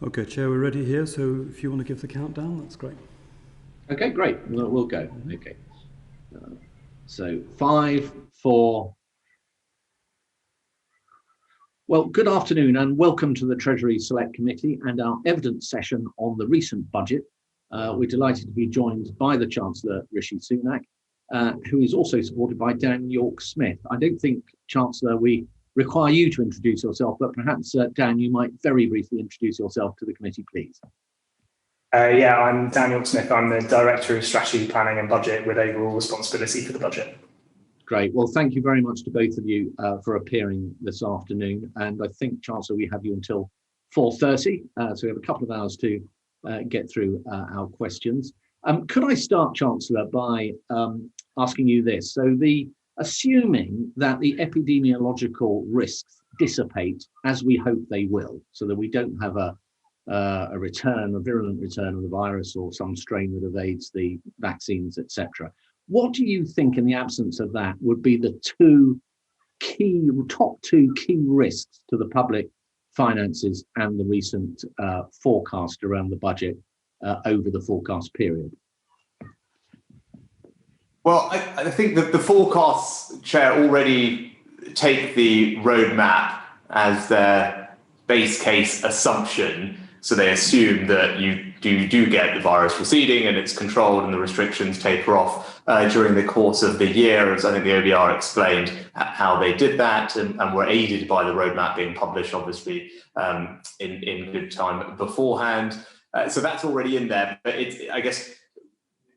Okay, Chair, we're ready here, so if you want to give the countdown, that's great. Okay, great. We'll go. Okay. So 5, 4. Well, good afternoon and welcome to the Treasury Select Committee and our evidence session on the recent budget. We're delighted to be joined by the Chancellor Rishi Sunak, who is also supported by Dan York-Smith. I don't think, Chancellor, we require you to introduce yourself, but perhaps, Dan, you might very briefly introduce yourself to the committee, please. I'm Dan York-Smith. I'm the Director of Strategy, Planning and Budget with overall responsibility for the budget. Great. Well, thank you very much to both of you for appearing this afternoon. And I think, Chancellor, we have you until 4:30. So we have a couple of hours to get through our questions. Could I start, Chancellor, by asking you this? So assuming that the epidemiological risks dissipate as we hope they will, so that we don't have a virulent return of the virus or some strain that evades the vaccines, etc. What do you think, in the absence of that, would be the top two key risks to the public finances and the recent forecast around the budget over the forecast period? Well, I think that the forecasts, Chair, already take the roadmap as their base case assumption. So they assume that you do get the virus receding and it's controlled and the restrictions taper off during the course of the year, as I think the OBR explained how they did that and were aided by the roadmap being published, obviously, in good time beforehand. So that's already in there. But I guess,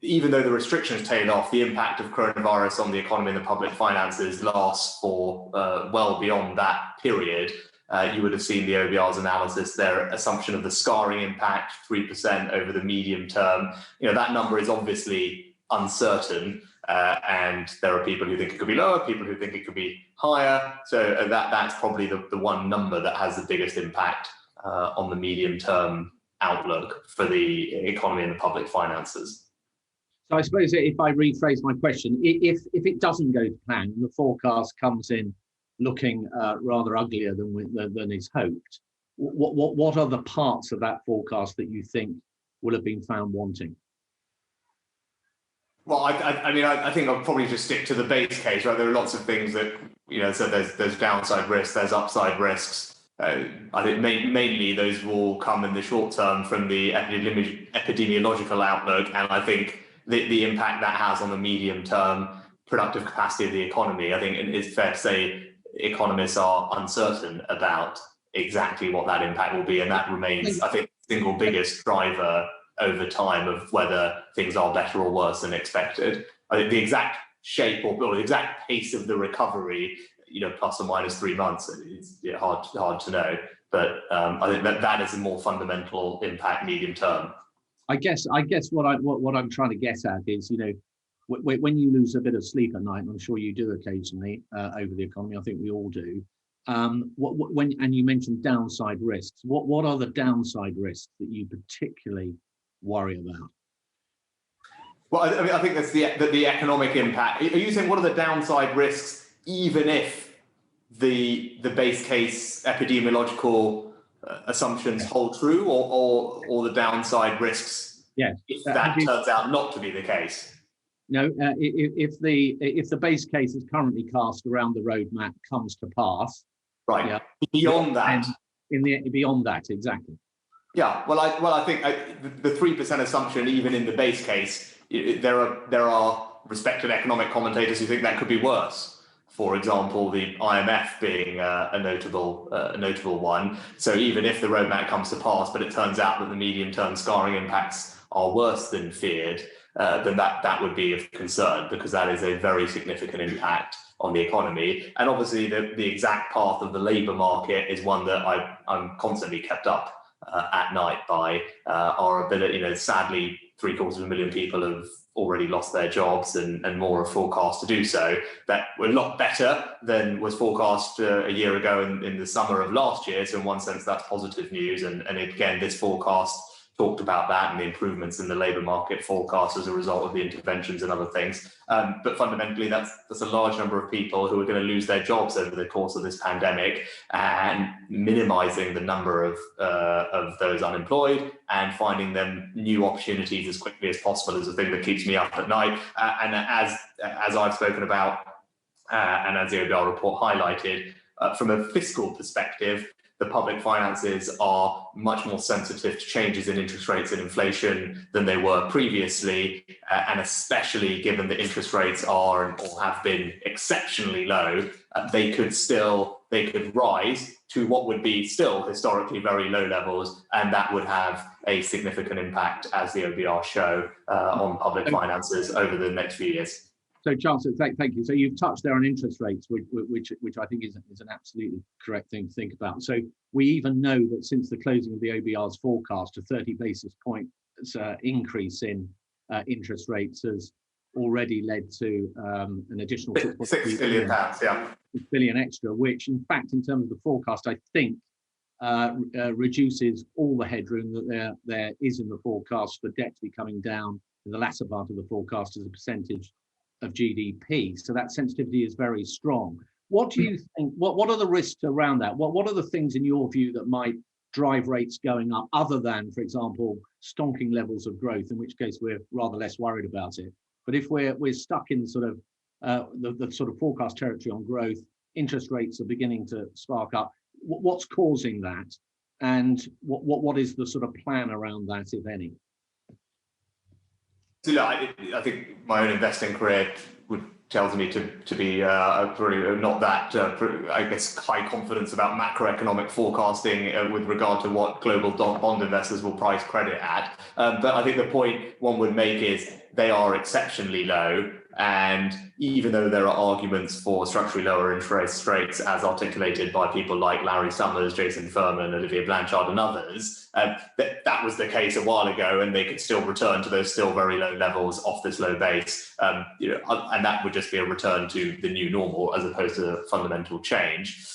even though the restrictions tail off, the impact of coronavirus on the economy and the public finances lasts for well beyond that period. You would have seen the OBR's analysis, their assumption of the scarring impact, 3% over the medium term. That number is obviously uncertain, and there are people who think it could be lower, people who think it could be higher. So that's probably the one number that has the biggest impact on the medium term outlook for the economy and the public finances. So I suppose if I rephrase my question, if it doesn't go to plan, the forecast comes in looking rather uglier than is hoped, what are the parts of that forecast that you think will have been found wanting? Well, I think I'll probably just stick to the base case, right? There are lots of things that, so there's downside risks, there's upside risks. I think mainly those will come in the short term from the epidemiological outlook, and I think the impact that has on the medium term productive capacity of the economy. I think it's fair to say economists are uncertain about exactly what that impact will be, and that remains, I think, the single biggest driver over time of whether things are better or worse than expected. I think the exact shape or the exact pace of the recovery, plus or minus 3 months, it's hard to know. But I think that is a more fundamental impact medium term. I guess what I'm trying to get at is, when you lose a bit of sleep at night, and I'm sure you do occasionally over the economy, I think we all do. And you mentioned downside risks. What are the downside risks that you particularly worry about? Well, I think that's the economic impact. Are you saying what are the downside risks, even if the base case epidemiological assumptions hold true, or the downside risks? Yes. If that turns out not to be the case? No, if the base case is currently cast around the roadmap comes to pass, right? Yeah. Beyond that, beyond that, exactly. Yeah. Well, I think the 3% assumption, even in the base case, there are respected economic commentators who think that could be worse. For example, the IMF being a notable one. So even if the roadmap comes to pass, but it turns out that the medium-term scarring impacts are worse than feared, then that would be of concern, because that is a very significant impact on the economy. And obviously, the exact path of the labour market is one that I'm constantly kept up at night by. Our ability, sadly, 750,000 people have already lost their jobs, and more are forecast to do so. That were a lot better than was forecast a year ago in the summer of last year. So in one sense, that's positive news. And again, this forecast talked about that and the improvements in the labour market forecast as a result of the interventions and other things. But fundamentally, that's a large number of people who are going to lose their jobs over the course of this pandemic, and minimising the number of those unemployed and finding them new opportunities as quickly as possible is the thing that keeps me up at night. And as I've spoken about, and as the OBR report highlighted, from a fiscal perspective, the public finances are much more sensitive to changes in interest rates and inflation than they were previously, and especially given that interest rates are or have been exceptionally low, they could rise to what would be still historically very low levels, and that would have a significant impact, as the OBR show, on public finances over the next few years. So, Chancellor, thank you. So you've touched there on interest rates, which I think is an absolutely correct thing to think about. So we even know that since the closing of the OBR's forecast, a 30 basis points increase in interest rates has already led to an additional £6 billion, yeah. £6 billion extra, which in fact, in terms of the forecast, I think reduces all the headroom that there is in the forecast for debt to be coming down in the latter part of the forecast as a percentage of GDP. So that sensitivity is very strong. What do you think? What are the risks around that? What are the things in your view that might drive rates going up, other than, for example, stonking levels of growth, in which case we're rather less worried about it? But if we're stuck in sort of the sort of forecast territory on growth, interest rates are beginning to spark up. What's causing that, and what is the sort of plan around that, if any? So I think my own investing career tells me to be probably not that, I guess, high confidence about macroeconomic forecasting with regard to what global bond investors will price credit at. But I think the point one would make is they are exceptionally low. And even though there are arguments for structurally lower interest rates, as articulated by people like Larry Summers, Jason Furman, Olivier Blanchard, and others, that was the case a while ago, and they could still return to those still very low levels off this low base. And that would just be a return to the new normal as opposed to a fundamental change.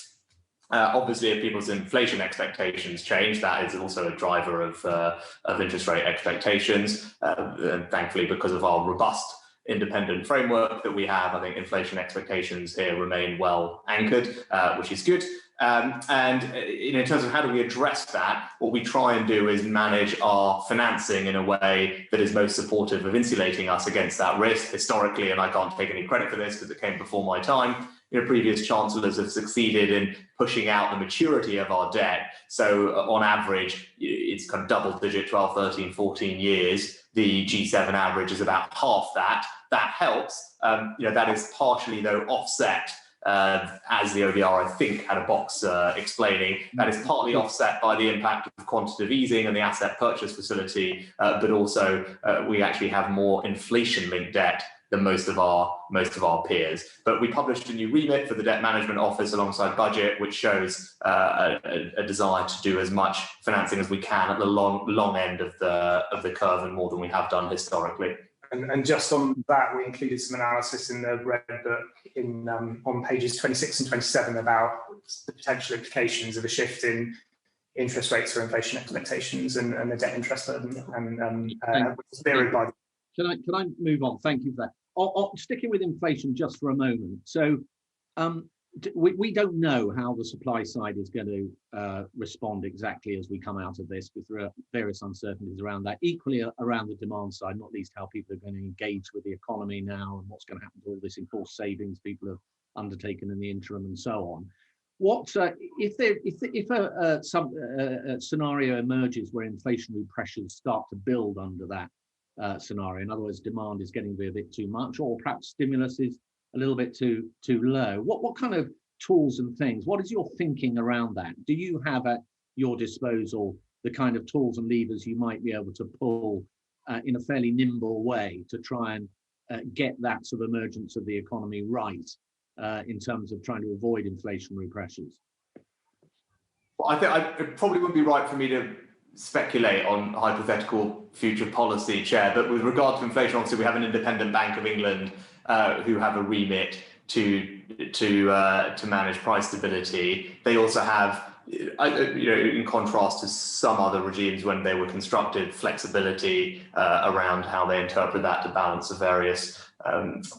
Obviously, if people's inflation expectations change, that is also a driver of interest rate expectations. And thankfully, because of our robust independent framework that we have, I think inflation expectations here remain well anchored, which is good. And in terms of how do we address that, what we try and do is manage our financing in a way that is most supportive of insulating us against that risk. Historically, and I can't take any credit for this because it came before my time, previous chancellors have succeeded in pushing out the maturity of our debt. So on average, it's kind of double digit, 12, 13, 14 years. The G7 average is about half that. That helps. That is partially, though, offset, as the OBR, I think, had a box explaining, that is partly offset by the impact of quantitative easing and the asset purchase facility, but also we actually have more inflation-linked debt than most of our peers. But we published a new remit for the Debt Management Office alongside budget, which shows a desire to do as much financing as we can at the long end of the curve, and more than we have done historically. And just on that, we included some analysis in the Red Book on pages 26 and 27 about the potential implications of a shift in interest rates for inflation expectations and the debt interest burden, and mirrored by. Can I move on? Thank you for that. Sticking with inflation just for a moment. So we don't know how the supply side is going to respond exactly as we come out of this, with various uncertainties around that. Equally around the demand side, not least how people are going to engage with the economy now, and what's going to happen to all this enforced savings people have undertaken in the interim, and so on. What if a scenario emerges where inflationary pressures start to build under that scenario? In other words, demand is getting to be a bit too much, or perhaps stimulus is a little bit too low. What kind of tools and things? What is your thinking around that? Do you have at your disposal the kind of tools and levers you might be able to pull in a fairly nimble way to try and get that sort of emergence of the economy right in terms of trying to avoid inflationary pressures? Well, I think it probably wouldn't be right for me to speculate on hypothetical future policy, Chair, but with regard to inflation, obviously we have an independent Bank of England who have a remit to to manage price stability. They also have, in contrast to some other regimes when they were constructed, flexibility around how they interpret that to balance the various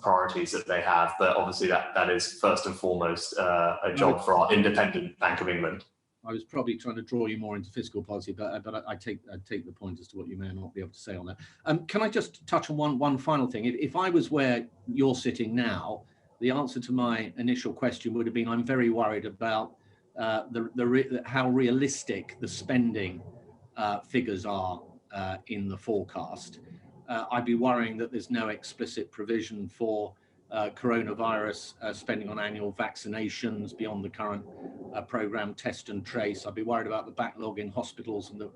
priorities that they have. But obviously that is first and foremost a job for our independent Bank of England. I was probably trying to draw you more into fiscal policy, but I take the point as to what you may not be able to say on that. Can I just touch on one final thing? If I was where you're sitting now, the answer to my initial question would have been, I'm very worried about how realistic the spending figures are in the forecast. I'd be worrying that there's no explicit provision for coronavirus spending on annual vaccinations beyond the current programme Test and Trace. I'd be worried about the backlog in hospitals and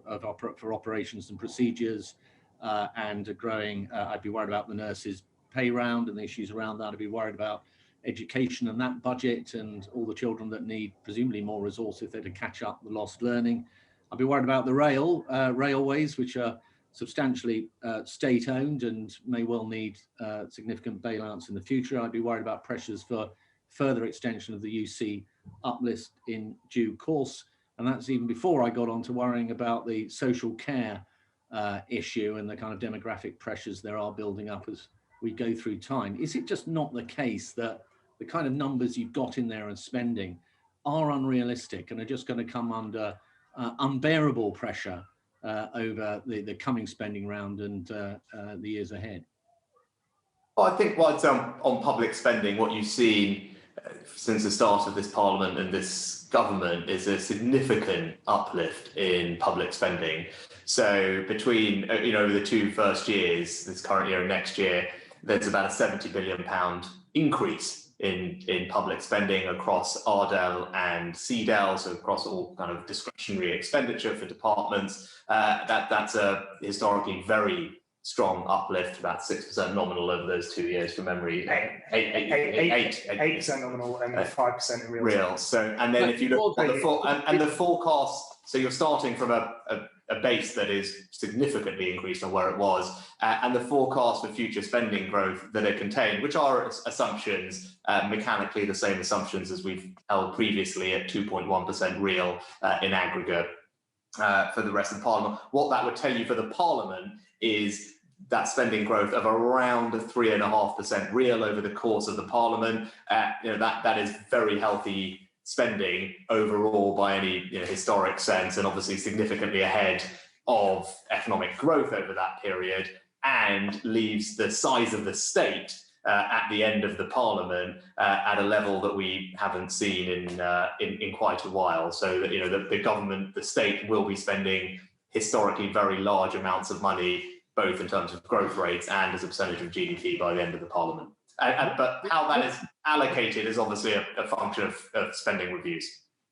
for operations and procedures, and growing. I'd be worried about the nurses' pay round and the issues around that. I'd be worried about education and that budget and all the children that need presumably more resources there to catch up the lost learning. I'd be worried about the railways, which are substantially state-owned and may well need significant bailouts in the future. I'd be worried about pressures for further extension of the UC uplift in due course. And that's even before I got on to worrying about the social care issue and the kind of demographic pressures there are building up as we go through time. Is it just not the case that the kind of numbers you've got in there and spending are unrealistic and are just going to come under unbearable pressure over the coming spending round and the years ahead? Well, I think on public spending, what you've seen since the start of this Parliament and this government is a significant uplift in public spending. So between over the two first years, this current year and next year, there's about a £70 billion increase in public spending across RDEL and CDEL, so across all kind of discretionary expenditure for departments. That's a historically very strong uplift, about 6% nominal over those 2 years from memory. 8% nominal and 5% in real. So, and then if you look at the forecast, so you're starting from a base that is significantly increased on where it was, and the forecast for future spending growth that are contained, which are assumptions, mechanically the same assumptions as we've held previously at 2.1% real in aggregate for the rest of the Parliament. What that would tell you for the Parliament is that spending growth of around 3.5% real over the course of the Parliament. That is very healthy spending overall by any historic sense, and obviously significantly ahead of economic growth over that period, and leaves the size of the state at the end of the Parliament at a level that we haven't seen in quite a while. So that the government, the state, will be spending historically very large amounts of money, both in terms of growth rates and as a percentage of GDP by the end of the Parliament. But how that is allocated is obviously a function of spending reviews.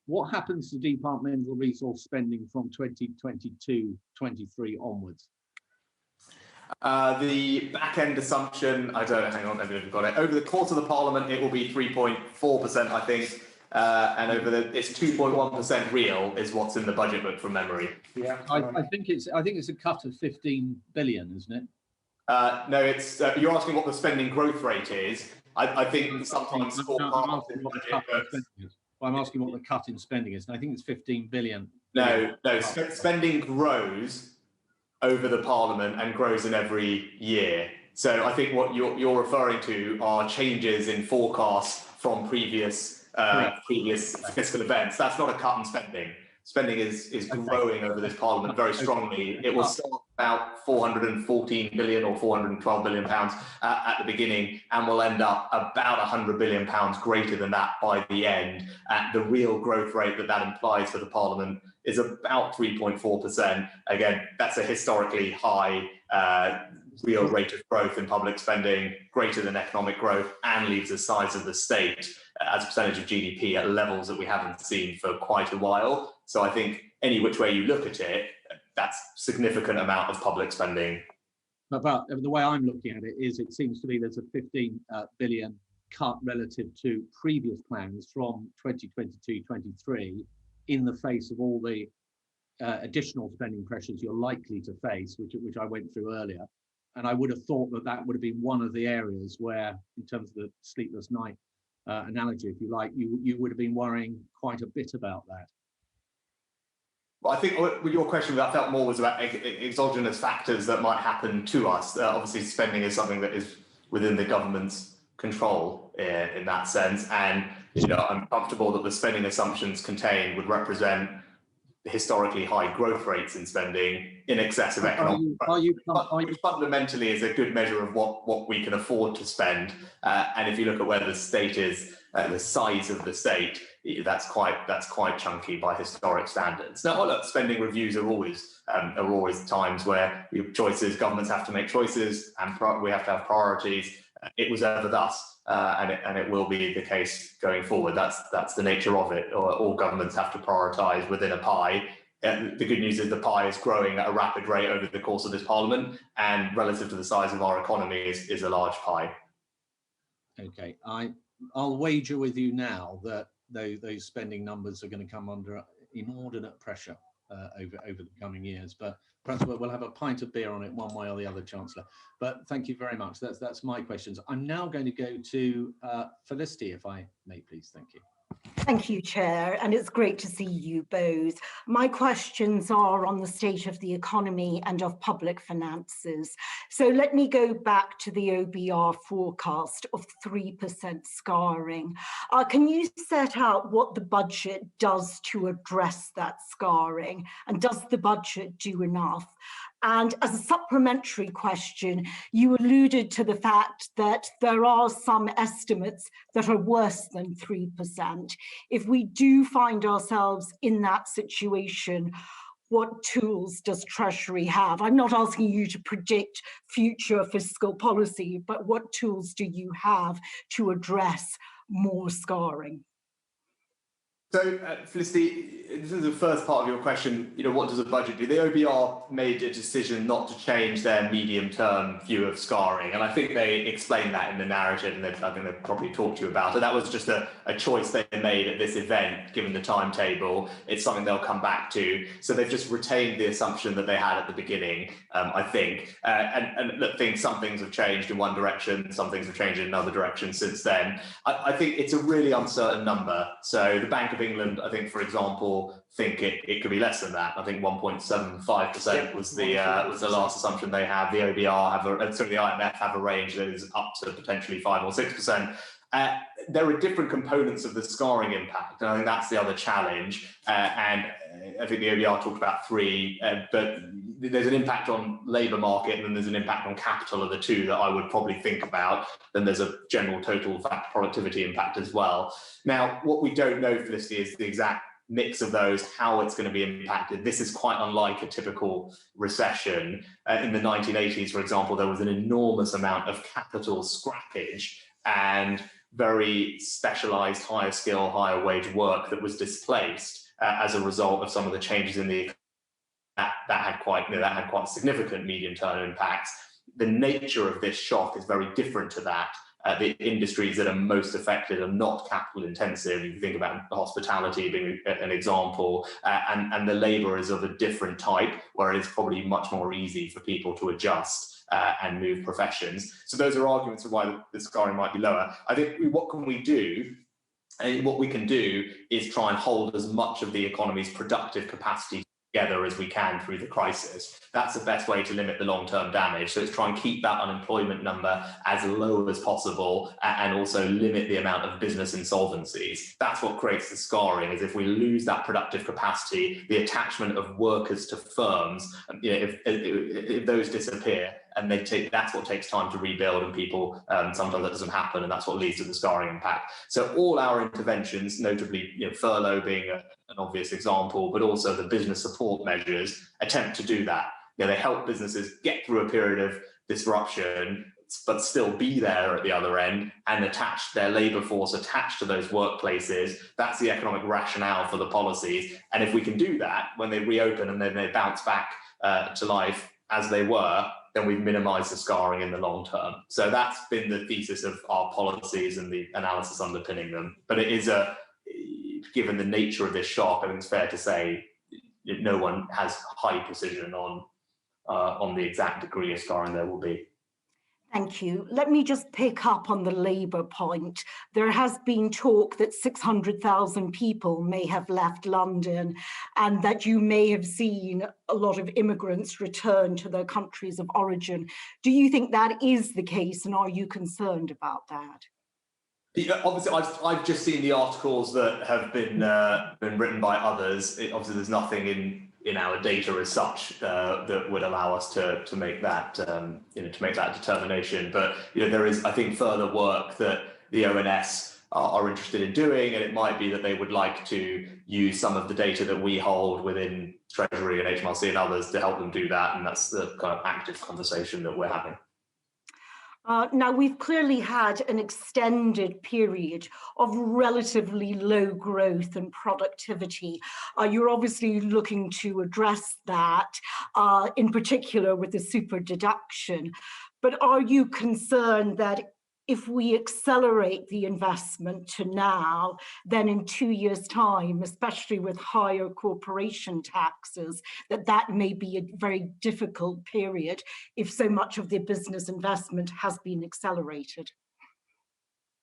What happens to departmental resource spending from 2022-23 onwards? The back end assumption, hang on, I've got it. Over the course of the Parliament, it will be 3.4%, I think. And it's 2.1% real is what's in the budget book from memory. Yeah, I think it's a cut of 15 billion, isn't it? No, it's you're asking what the spending growth rate is. I think sometimes I'm asking what the cut in spending is, and I think it's 15 billion. No, spending grows over the Parliament and grows in every year. So I think what you're referring to are changes in forecasts from previous fiscal events. That's not a cut in spending. Spending is growing over this Parliament very strongly. It will start about 414 billion or 412 billion pounds at the beginning, and will end up about 100 billion pounds greater than that by the end. The real growth rate that implies for the Parliament is about 3.4%. Again, that's a historically high real rate of growth in public spending, greater than economic growth, and leaves the size of the state as a percentage of GDP at levels that we haven't seen for quite a while. So I think any which way you look at it, that's significant amount of public spending. But the way I'm looking at it is, it seems to me there's a 15 billion cut relative to previous plans from 2022-23 in the face of all the additional spending pressures you're likely to face, which I went through earlier. And I would have thought that would have been one of the areas where, in terms of the sleepless night analogy, if you like, you would have been worrying quite a bit about that. Well, I think with your question, I felt more was about exogenous factors that might happen to us. Obviously, spending is something that is within the government's control in that sense. And I'm comfortable that the spending assumptions contained would represent historically high growth rates in spending in excess of economic growth, which fundamentally is a good measure of what we can afford to spend. And if you look at where the state is, the size of the state, that's quite chunky by historic standards. Now, look, spending reviews are always times where we have choices. Governments have to make choices, and we have to have priorities. It was ever thus, and it will be the case going forward. That's the nature of it. All governments have to prioritise within a pie. The good news is the pie is growing at a rapid rate over the course of this Parliament, and relative to the size of our economy is a large pie. Okay, I'll wager with you now that those spending numbers are going to come under inordinate pressure over the coming years, but perhaps we'll have a pint of beer on it one way or the other, Chancellor. But thank you very much. That's my questions. I'm now going to go to Felicity, if I may, please. Thank you. Thank you, Chair, and it's great to see you both. My questions are on the state of the economy and of public finances. So let me go back to the OBR forecast of 3% scarring. Can you set out what the budget does to address that scarring, and does the budget do enough? And as a supplementary question, you alluded to the fact that there are some estimates that are worse than 3%. If we do find ourselves in that situation, what tools does Treasury have? I'm not asking you to predict future fiscal policy, but what tools do you have to address more scarring? So, Felicity, this is the first part of your question. What does a budget do? The OBR made a decision not to change their medium-term view of scarring, and I think they explained that in the narrative, and I think they've probably talked to you about it. That was just a choice they made at this event, given the timetable. It's something they'll come back to. So they've just retained the assumption that they had at the beginning, I think. And look, some things have changed in one direction, some things have changed in another direction since then. I think it's a really uncertain number. So the Bank of England, I think, for example, think it could be less than that. I think 1.75% was the last assumption they have. The OBR the IMF have a range that is up to potentially 5 or 6%. There are different components of the scarring impact, and I think that's the other challenge. And I think the OBR talked about 3, but there's an impact on labour market, and then there's an impact on capital, are the two that I would probably think about. Then there's a general total productivity impact as well. Now, what we don't know, Felicity, is the exact mix of those, how it's going to be impacted. This is quite unlike a typical recession. In the 1980s, for example, there was an enormous amount of capital scrappage and very specialised, higher skill, higher wage work that was displaced as a result of some of the changes in the that had quite significant medium-term impacts. The nature of this shock is very different to that. The industries that are most affected are not capital intensive. You think about hospitality being an example, and the labour is of a different type, where it's probably much more easy for people to adjust and move professions. So those are arguments for why the scarring might be lower. I think what can we do? And what we can do is try and hold as much of the economy's productive capacity together as we can through the crisis. That's the best way to limit the long-term damage. So it's try and keep that unemployment number as low as possible, and also limit the amount of business insolvencies. That's what creates the scarring, is if we lose that productive capacity, the attachment of workers to firms, if those disappear, and that's what takes time to rebuild, and people, sometimes that doesn't happen, and that's what leads to the scarring impact. So all our interventions, notably furlough being an obvious example, but also the business support measures, attempt to do that. They help businesses get through a period of disruption, but still be there at the other end, and attach their labour force attached to those workplaces. That's the economic rationale for the policies. And if we can do that, when they reopen and then they bounce back to life as they were, then we've minimised the scarring in the long term. So that's been the thesis of our policies and the analysis underpinning them. But it is given the nature of this shock, I think it's fair to say no one has high precision on the exact degree of scarring there will be. Thank you. Let me just pick up on the Labour point. There has been talk that 600,000 people may have left London and that you may have seen a lot of immigrants return to their countries of origin. Do you think that is the case, and are you concerned about that? Yeah, obviously, I've just seen the articles that have been written by others. Obviously, there's nothing in our data as such that would allow us to make that to make that determination. But there is, I think, further work that the ONS are interested in doing, and it might be that they would like to use some of the data that we hold within Treasury and HMRC and others to help them do that. And that's the kind of active conversation that we're having. Now, we've clearly had an extended period of relatively low growth and productivity. You're obviously looking to address that, in particular with the super deduction. But are you concerned that if we accelerate the investment to now, then in 2 years' time, especially with higher corporation taxes, that may be a very difficult period if so much of the business investment has been accelerated?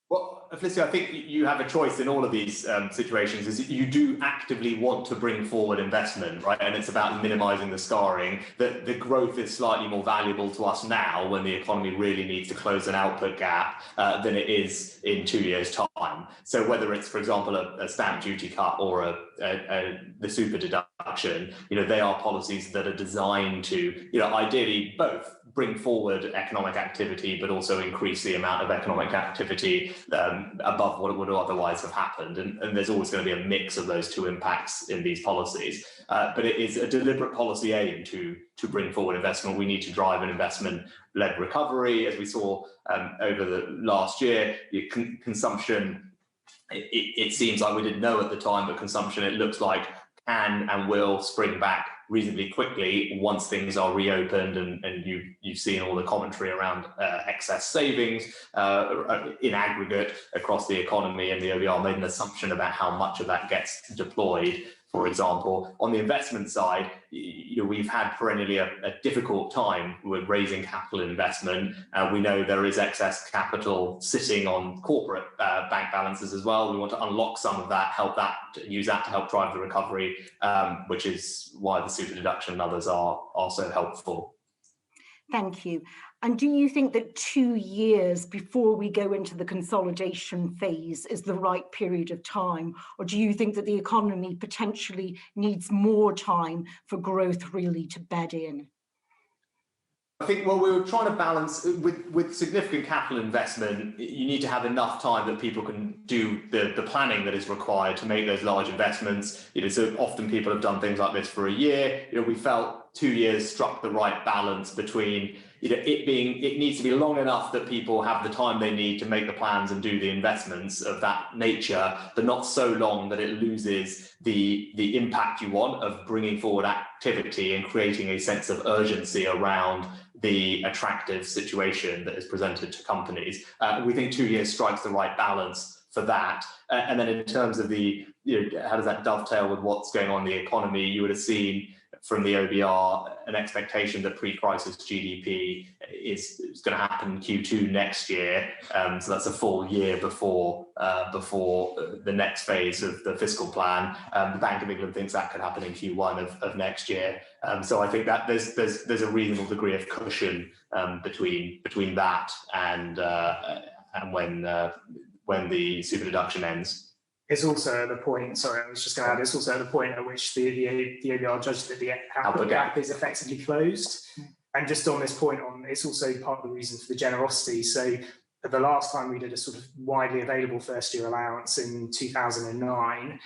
Well, Felicity, I think you have a choice in all of these situations. Is you do actively want to bring forward investment, right? And it's about minimising the scarring. The growth is slightly more valuable to us now when the economy really needs to close an output gap than it is in 2 years' time. So whether it's, for example, a stamp duty cut or the super deduction, they are policies that are designed to, ideally both bring forward economic activity, but also increase the amount of economic activity above what would otherwise have happened. And there's always going to be a mix of those two impacts in these policies. But it is a deliberate policy aim to bring forward investment. We need to drive an investment-led recovery. As we saw over the last year, consumption, it seems like we didn't know at the time, but consumption, it looks like, can and will spring back reasonably quickly once things are reopened, and you've seen all the commentary around excess savings in aggregate across the economy, and the OBR made an assumption about how much of that gets deployed. For example, on the investment side, we've had perennially a difficult time with raising capital investment. We know there is excess capital sitting on corporate bank balances as well. We want to unlock some of that, use that to help drive the recovery, which is why the super deduction and others are so helpful. Thank you. And do you think that 2 years before we go into the consolidation phase is the right period of time? Or do you think that the economy potentially needs more time for growth really to bed in? I think, well, we were trying to balance with significant capital investment. You need to have enough time that people can do the planning that is required to make those large investments. So often people have done things like this for a year. We felt 2 years struck the right balance between it needs to be long enough that people have the time they need to make the plans and do the investments of that nature, but not so long that it loses the impact you want of bringing forward activity and creating a sense of urgency around the attractive situation that is presented to companies. We think 2 years strikes the right balance for that. And then in terms of how does that dovetail with what's going on in the economy, you would have seen from the OBR an expectation that pre-crisis GDP is going to happen in Q2 next year. So that's a full year before the next phase of the fiscal plan. The Bank of England thinks that could happen in Q1 of next year. So I think that there's a reasonable degree of cushion between that and when the super deduction ends. It's also at the point, sorry, I was just going to add, it's also at the point at which the OBR judged that the output gap is effectively closed. And just on this point, it's also part of the reason for the generosity. So the last time we did a sort of widely available first year allowance in 2009,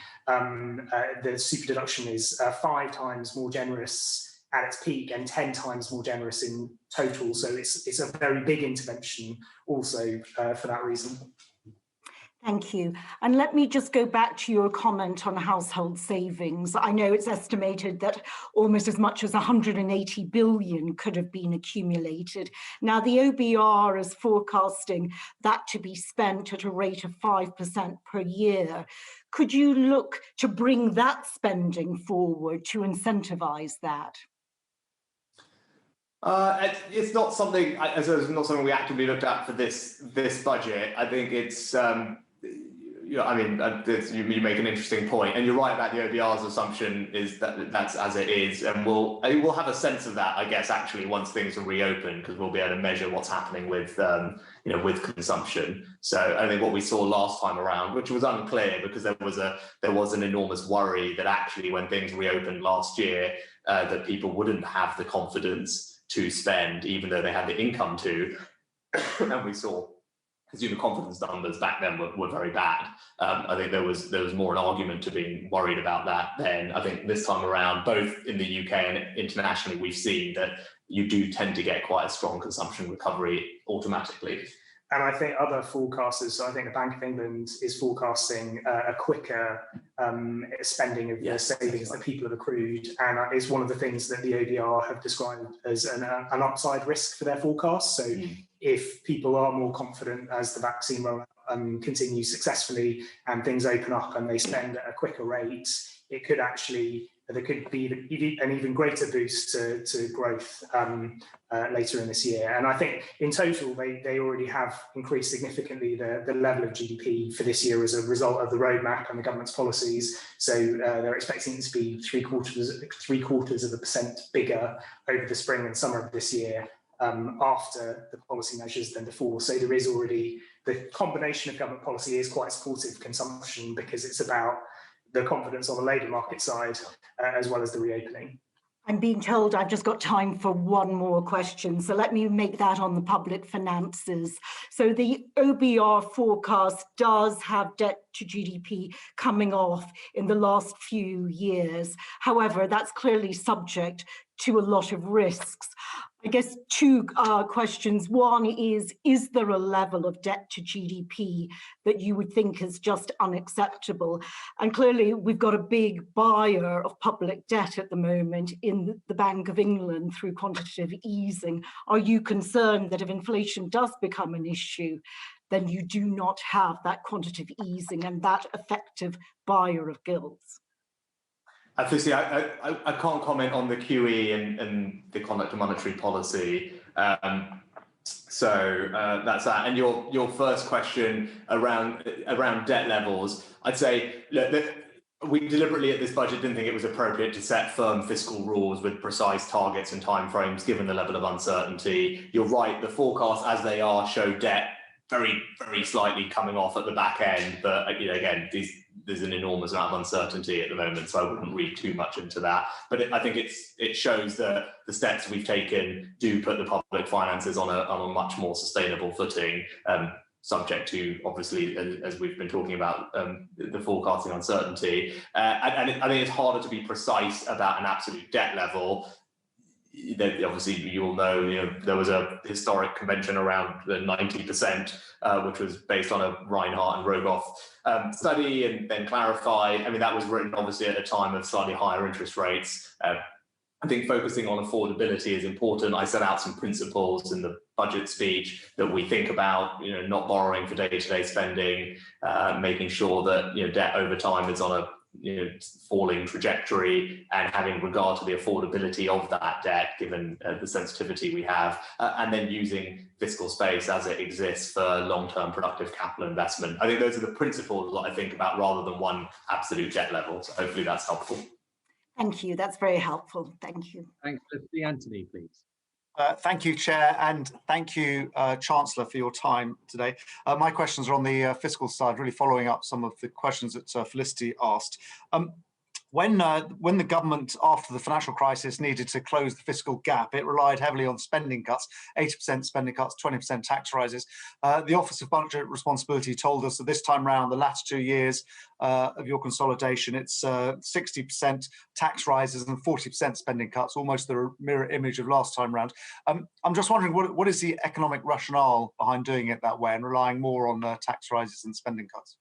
the super deduction is 5 times more generous at its peak and 10 times more generous in total. So it's a very big intervention also for that reason. Thank you. And let me just go back to your comment on household savings. I know it's estimated that almost as much as 180 billion could have been accumulated. Now, the OBR is forecasting that to be spent at a rate of 5% per year. Could you look to bring that spending forward to incentivize that? It's not something. It's not something we actively looked at for this budget. I think it's. I mean, you make an interesting point, and you're right about the OBR's assumption is that that's as it is, and we'll have a sense of that, I guess, actually once things are reopened, because we'll be able to measure what's happening with with consumption. So I think what we saw last time around, which was unclear because there was an enormous worry that actually when things reopened last year, that people wouldn't have the confidence to spend, even though they had the income to, and we saw consumer confidence numbers back then were very bad. I think there was more an argument to being worried about that then. I think this time around, both in the UK and internationally, we've seen that you do tend to get quite a strong consumption recovery automatically. And I think other forecasters, so I think the Bank of England is forecasting a quicker spending of the savings that people have accrued. And it's one of the things that the OBR have described as an upside risk for their forecast. So if people are more confident as the vaccine rollout continues successfully and things open up and they spend at a quicker rate, it could actually, there could be an even greater boost to growth later in this year. And I think in total, they already have increased significantly the level of GDP for this year as a result of the roadmap and the government's policies. So they're expecting it to be three quarters of a percent bigger over the spring and summer of this year after the policy measures than before. So there is already, the combination of government policy is quite supportive of consumption because it's about the confidence on the labour market side, as well as the reopening. I'm being told I've just got time for one more question, so let me make that on the public finances. So the OBR forecast does have debt to GDP coming off in the last few years. However, that's clearly subject to a lot of risks. I guess two questions. One is there a level of debt to GDP that you would think is just unacceptable? And clearly, we've got a big buyer of public debt at the moment in the Bank of England through quantitative easing. Are you concerned that if inflation does become an issue, then you do not have that quantitative easing and that effective buyer of gilts? Firstly, I can't comment on the QE and the conduct of monetary policy. So that's that. And your first question around debt levels, I'd say, look, we deliberately at this budget didn't think it was appropriate to set firm fiscal rules with precise targets and timeframes given the level of uncertainty. You're right, the forecasts as they are show debt very, very slightly coming off at the back end, but again, there's an enormous amount of uncertainty at the moment, so I wouldn't read too much into that. But I think it shows that the steps we've taken do put the public finances on a much more sustainable footing, subject to, obviously, as we've been talking about, the forecasting uncertainty. And I think it's harder to be precise about an absolute debt level. Obviously, you all know, there was a historic convention around the 90%, which was based on a Reinhardt and Rogoff study, and then clarify. I mean, that was written obviously at a time of slightly higher interest rates. I think focusing on affordability is important. I set out some principles in the budget speech that we think about, not borrowing for day-to-day spending, making sure that debt over time is on a falling trajectory, and having regard to the affordability of that debt given the sensitivity we have, and then using fiscal space as it exists for long-term productive capital investment. I think those are the principles that I think about rather than one absolute debt level. So hopefully that's helpful. Thank you. That's very helpful. Thank you. Thanks. Anthony, please. Thank you, Chair, and thank you, Chancellor, for your time today. My questions are on the fiscal side, really following up some of the questions that Felicity asked. When the government, after the financial crisis, needed to close the fiscal gap, it relied heavily on spending cuts, 80% spending cuts, 20% tax rises. The Office of Budget Responsibility told us that this time round, the last 2 years of your consolidation, it's 60% tax rises and 40% spending cuts, almost the mirror image of last time round. I'm just wondering, what is the economic rationale behind doing it that way and relying more on tax rises and spending cuts?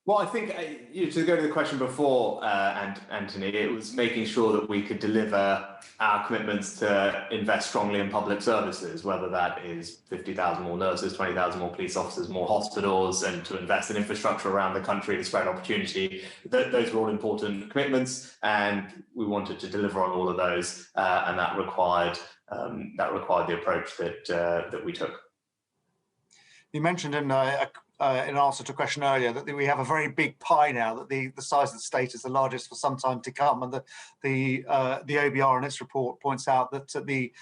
Well, I think to go to the question before, and Anthony, it was making sure that we could deliver our commitments to invest strongly in public services, whether that is 50,000 more nurses, 20,000 more police officers, more hospitals, and to invest in infrastructure around the country to spread opportunity. Those were all important commitments, and we wanted to deliver on all of those, and that required the approach that we took. You mentioned in answer to a question earlier that we have a very big pie now, that the size of the state is the largest for some time to come, and the OBR in its report points out that at the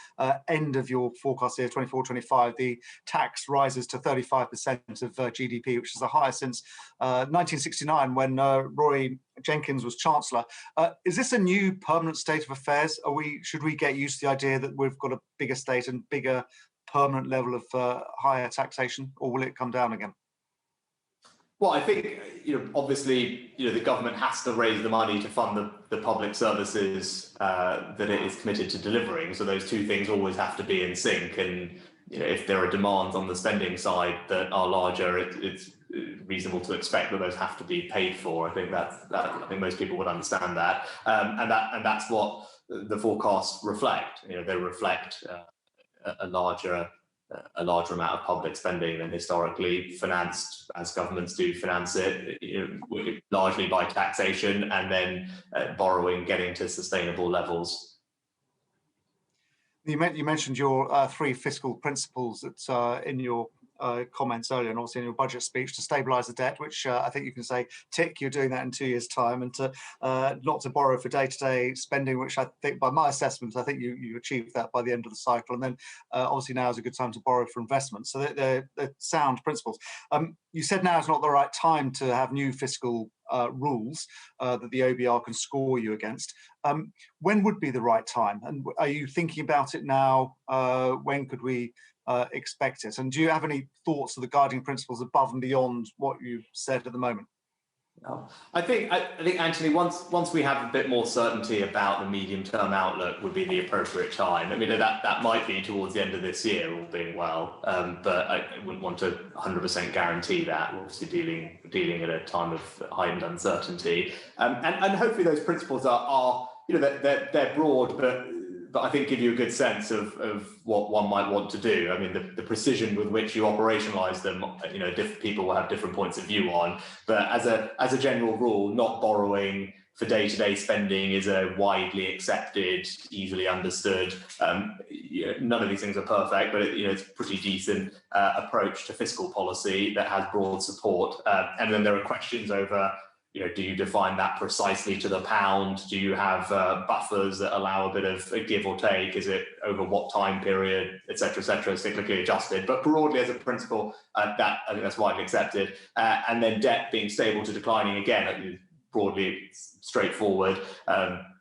end of your forecast year 24-25, the tax rises to 35% of GDP, which is the highest since 1969 when Roy Jenkins was Chancellor. Is this a new permanent state of affairs? Should we get used to the idea that we've got a bigger state and bigger permanent level of higher taxation, or will it come down again? Well, I think, obviously, the government has to raise the money to fund the public services that it is committed to delivering. So those two things always have to be in sync. And, if there are demands on the spending side that are larger, it's reasonable to expect that those have to be paid for. I think I think most people would understand that. And that's what the forecasts reflect. They reflect a larger amount of public spending than historically, financed, as governments do finance it, largely by taxation and then borrowing getting to sustainable levels. You mentioned your three fiscal principles that in your comments earlier, and also in your budget speech, to stabilise the debt, which I think you can say, tick, you're doing that in 2 years' time, and to not to borrow for day-to-day spending, which I think, by my assessment, I think you achieved that by the end of the cycle. And then obviously now is a good time to borrow for investment. So they're sound principles. You said now is not the right time to have new fiscal rules that the OBR can score you against. When would be the right time? And are you thinking about it now? When could we expect it? And do you have any thoughts of the guiding principles above and beyond what you've said at the moment? No. I think Anthony, once we have a bit more certainty about the medium-term outlook would be the appropriate time. I mean, that might be towards the end of this year, all being well, but I wouldn't want to 100% guarantee that. We're obviously dealing at a time of heightened uncertainty, and hopefully those principles are they're broad, but I think give you a good sense of what one might want to do. I mean, the precision with which you operationalise them, different people will have different points of view on. But as a general rule, not borrowing for day-to-day spending is a widely accepted, easily understood. None of these things are perfect, but it's a pretty decent approach to fiscal policy that has broad support. And then there are questions over, do you define that precisely to the pound? Do you have buffers that allow a bit of a give or take? Is it over what time period, et cetera, cyclically adjusted? But broadly, as a principle, I think that's widely accepted. And then debt being stable to declining, again, broadly straightforward.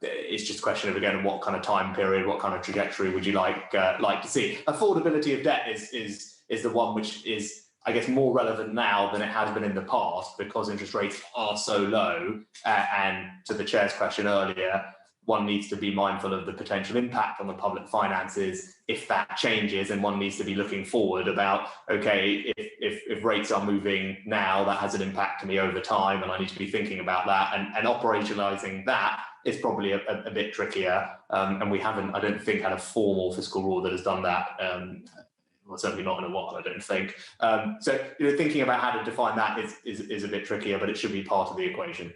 It's just a question of, again, what kind of time period, what kind of trajectory would you like to see? Affordability of debt is the one which is, I guess, more relevant now than it has been in the past because interest rates are so low. And to the chair's question earlier, one needs to be mindful of the potential impact on the public finances if that changes, and one needs to be looking forward about, okay, if rates are moving now, that has an impact to me over time, and I need to be thinking about that, and operationalizing that is probably a bit trickier. And we haven't, I don't think, had a formal fiscal rule that has done that. Well, certainly not in a while, I don't think. So thinking about how to define that is a bit trickier, but it should be part of the equation.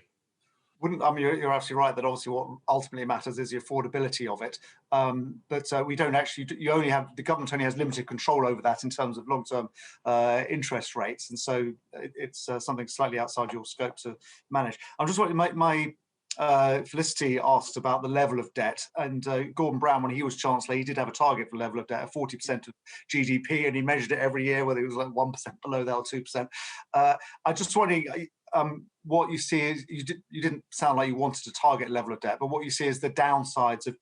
You're absolutely right that obviously what ultimately matters is the affordability of it. But we don't actually, the government only has limited control over that in terms of long-term interest rates. And so it's something slightly outside your scope to manage. I'm just wondering, Felicity asked about the level of debt, and Gordon Brown, when he was Chancellor, he did have a target for level of debt of 40% of GDP, and he measured it every year, whether it was like 1% below that or 2%. I'm just wondering what you see is, you didn't sound like you wanted to target level of debt, but what you see is the downsides of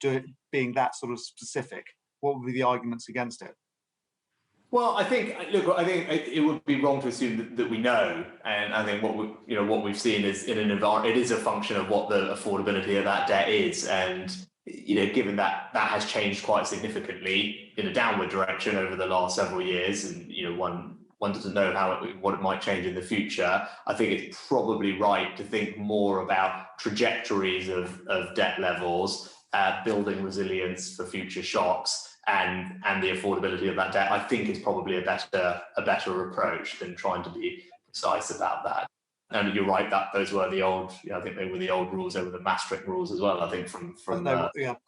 being that sort of specific. What would be the arguments against it? Well, I think it would be wrong to assume that we know, and I think what we've seen is in an environment, it is a function of what the affordability of that debt is, and given that has changed quite significantly in a downward direction over the last several years, and one one doesn't know what it might change in the future. I think it's probably right to think more about trajectories of debt levels, building resilience for future shocks, and the affordability of that debt. I think is probably a better approach than trying to be precise about that. And you're right that those were the old. I think they were the old rules. They were the Maastricht rules as well. I think from yeah.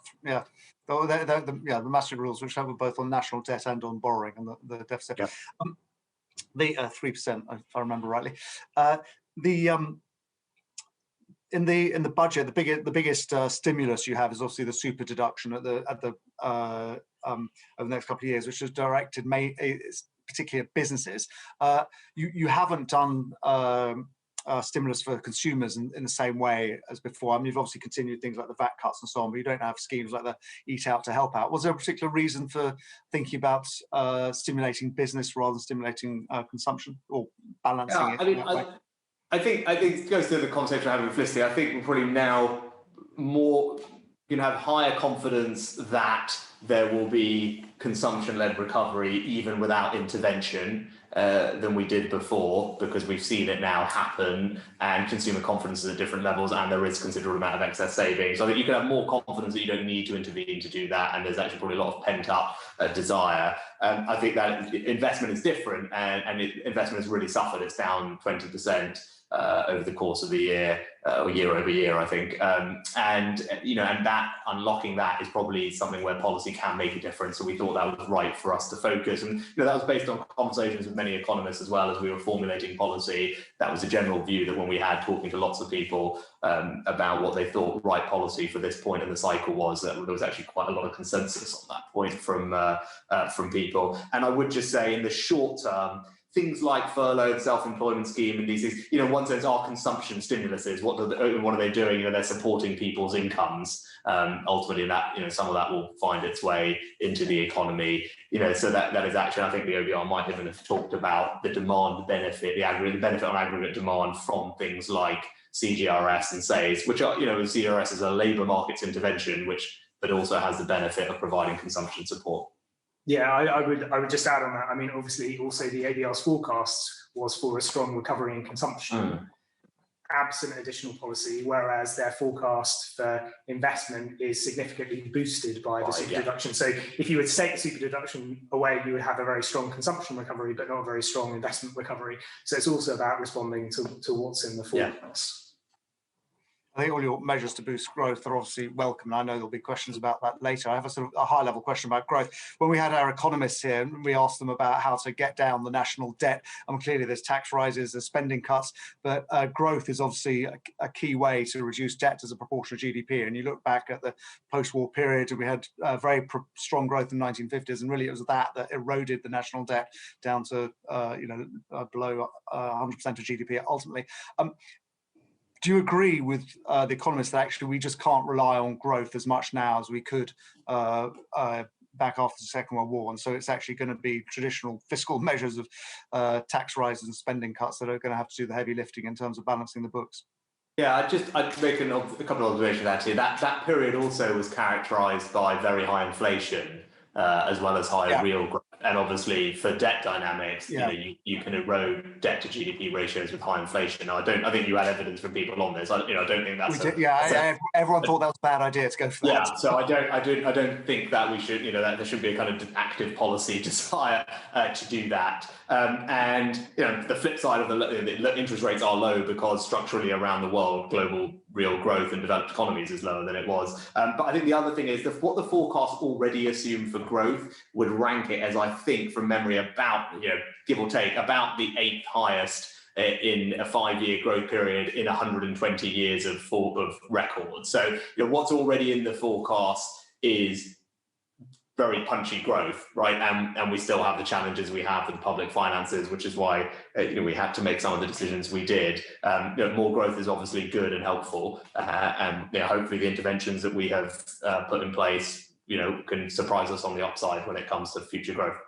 The Maastricht rules, which have both on national debt and on borrowing and the deficit. Yeah. The 3%, if I remember rightly. In the budget, the biggest stimulus you have is obviously the super deduction over the next couple of years, which is directed particularly at businesses. You haven't done stimulus for consumers in the same way as before. I mean, you've obviously continued things like the VAT cuts and so on, but you don't have schemes like the Eat Out to Help Out. Was there a particular reason for thinking about stimulating business rather than stimulating consumption or balancing it? I mean, I think it goes to the conversation we're having with Felicity. I think we're probably now more have higher confidence that there will be consumption-led recovery even without intervention than we did before, because we've seen it now happen, and consumer confidence is at different levels, and there is a considerable amount of excess savings. So I think you can have more confidence that you don't need to intervene to do that, and there's actually probably a lot of pent-up desire. I think that investment is different, and investment has really suffered. It's down 20%. Over the course of the year, or year over year, I think, and that unlocking that is probably something where policy can make a difference. So we thought that was right for us to focus, and that was based on conversations with many economists as well as we were formulating policy. That was a general view that when we had talking to lots of people about what they thought right policy for this point in the cycle was, that there was actually quite a lot of consensus on that point from people. And I would just say in the short term, things like furlough, self-employment scheme, and these things, in one sense, are consumption stimuluses. What are they doing? They're supporting people's incomes. Ultimately, that some of that will find its way into the economy. So that is actually, I think the OBR might even have talked about the demand benefit, the benefit on aggregate demand from things like CGRS and SAYS, which are, CGRS is a labour markets intervention, but also has the benefit of providing consumption support. Yeah, I would just add on that. I mean, obviously, also the ABR's forecast was for a strong recovery in consumption, absent additional policy, whereas their forecast for investment is significantly boosted by the super deduction. So if you were to take the super deduction away, you would have a very strong consumption recovery, but not a very strong investment recovery. So it's also about responding to what's in the forecast. I think all your measures to boost growth are obviously welcome. I know there'll be questions about that later. I have a sort of a high-level question about growth. When we had our economists here, we asked them about how to get down the national debt. Clearly there's tax rises, there's spending cuts, but growth is obviously a key way to reduce debt as a proportion of GDP. And you look back at the post-war period, and we had very strong growth in the 1950s, and really it was that eroded the national debt down to below 100% of GDP ultimately. Do you agree with the economists that actually we just can't rely on growth as much now as we could back after the Second World War? And so it's actually going to be traditional fiscal measures of tax rises and spending cuts that are going to have to do the heavy lifting in terms of balancing the books. Yeah, I'd make a couple of observations actually. That period also was characterised by very high inflation as well as high real growth. And obviously, for debt dynamics, you can erode debt to GDP ratios with high inflation. I think you had evidence from people on this. I don't think that's. Everyone thought that was a bad idea to go for that. Yeah, so I don't think that we should. That there should be a kind of active policy desire to do that. And the flip side of the interest rates are low because structurally around the world, global real growth in developed economies is lower than it was. But I think the other thing is what the forecast already assumed for growth would rank it as, I think from memory, about, give or take, about the 8th highest in a 5-year growth period in 120 years of record. So what's already in the forecast is very punchy growth, right? And we still have the challenges we have with public finances, which is why we had to make some of the decisions we did. More growth is obviously good and helpful, and hopefully the interventions that we have put in place, can surprise us on the upside when it comes to future growth.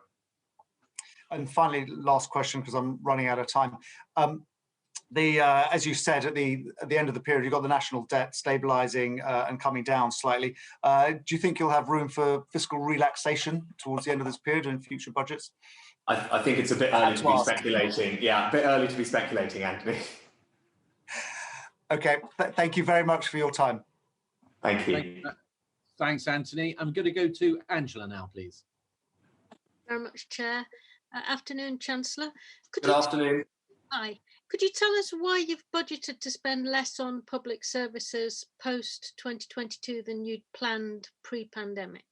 And finally, last question, because I'm running out of time. As you said, at the end of the period, you've got the national debt stabilising and coming down slightly. Do you think you'll have room for fiscal relaxation towards the end of this period and future budgets? I think it's a bit early to be speculating. Yeah, a bit early to be speculating, Anthony. Okay, thank you very much for your time. Thank you. Thanks, Anthony. I'm going to go to Angela now, please. Very much, Chair. Afternoon, Chancellor. Good afternoon. Hi. Could you tell us why you've budgeted to spend less on public services post 2022 than you'd planned pre-pandemic?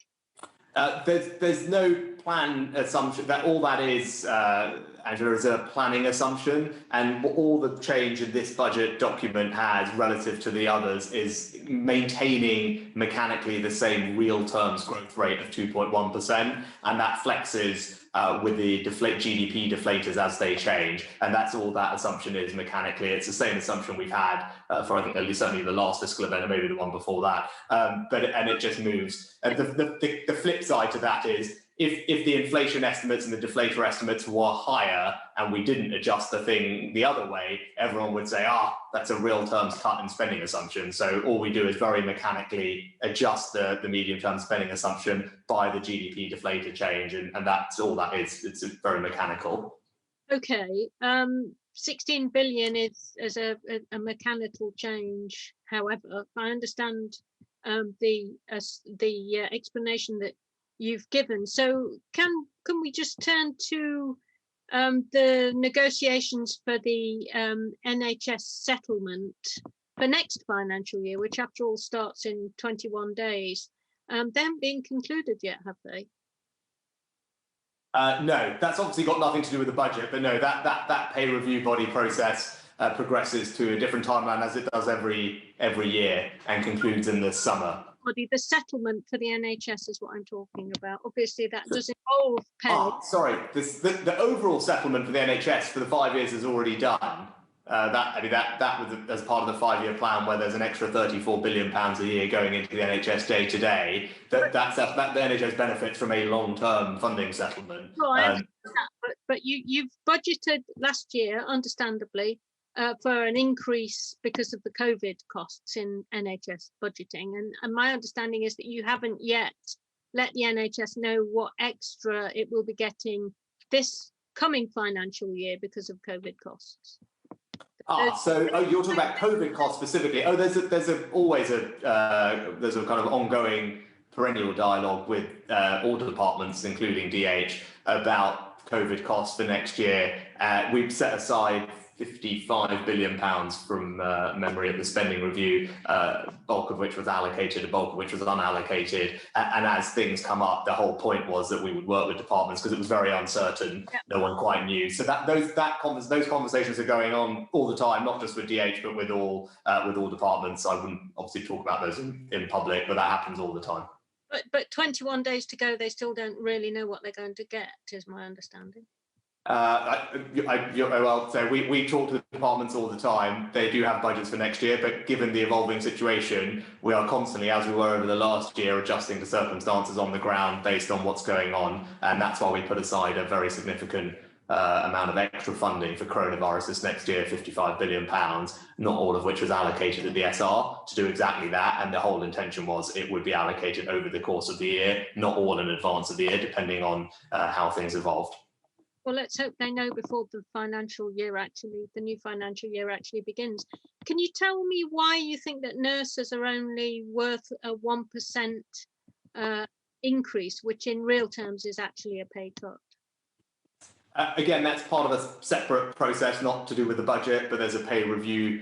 There's no plan assumption. That all that is, Angela, is a planning assumption, and all the change in this budget document has relative to the others is maintaining mechanically the same real terms growth rate of 2.1%, and that flexes with the GDP deflators as they change, and that's all that assumption is mechanically. It's the same assumption we've had for I think at least certainly the last fiscal event, or maybe the one before that. But it just moves. And the flip side to that is if the inflation estimates and the deflator estimates were higher and we didn't adjust the thing the other way, everyone would say, that's a real terms cut in spending assumption. So all we do is very mechanically adjust the medium term spending assumption by the GDP deflator change, and that's all that is. It's very mechanical. Okay. 16 billion is a mechanical change. However, I understand the explanation that you've given. So can we just turn to the negotiations for the NHS settlement for next financial year, which after all starts in 21 days? They haven't been concluded yet, have they? No, that's obviously got nothing to do with the budget, but no, that pay review body process progresses to a different timeline as it does every year and concludes in the summer. The settlement for the NHS is what I'm talking about. Obviously, that does involve pay. Sorry, the overall settlement for the NHS for the 5 years is already done. That was as part of the 5-year plan, where there's an extra £34 billion a year going into the NHS day to day. The NHS benefits from a long-term funding settlement. No, I understand that, but you've budgeted last year, understandably, for an increase because of the COVID costs in NHS budgeting. And my understanding is that you haven't yet let the NHS know what extra it will be getting this coming financial year because of COVID costs. So you're talking about COVID costs specifically. There's always a kind of ongoing perennial dialogue with all departments, including DH, about COVID costs for next year. We've set aside £55 billion from memory at the spending review, bulk of which was allocated, a bulk of which was unallocated. And as things come up, the whole point was that we would work with departments because it was very uncertain. Yep. No one quite knew. So those conversations are going on all the time, not just with DH, but with all departments. I wouldn't obviously talk about those in public, but that happens all the time. But 21 days to go, they still don't really know what they're going to get, is my understanding. So we talk to the departments all the time. They do have budgets for next year, but given the evolving situation, we are constantly, as we were over the last year, adjusting to circumstances on the ground based on what's going on. And that's why we put aside a very significant amount of extra funding for coronavirus this next year, £55 billion, not all of which was allocated at the SR to do exactly that. And the whole intention was it would be allocated over the course of the year, not all in advance of the year, depending on how things evolved. Well, let's hope they know before the new financial year actually begins. Can you tell me why you think that nurses are only worth a 1% increase, which in real terms is actually a pay cut? Again, that's part of a separate process, not to do with the budget, but there's a pay review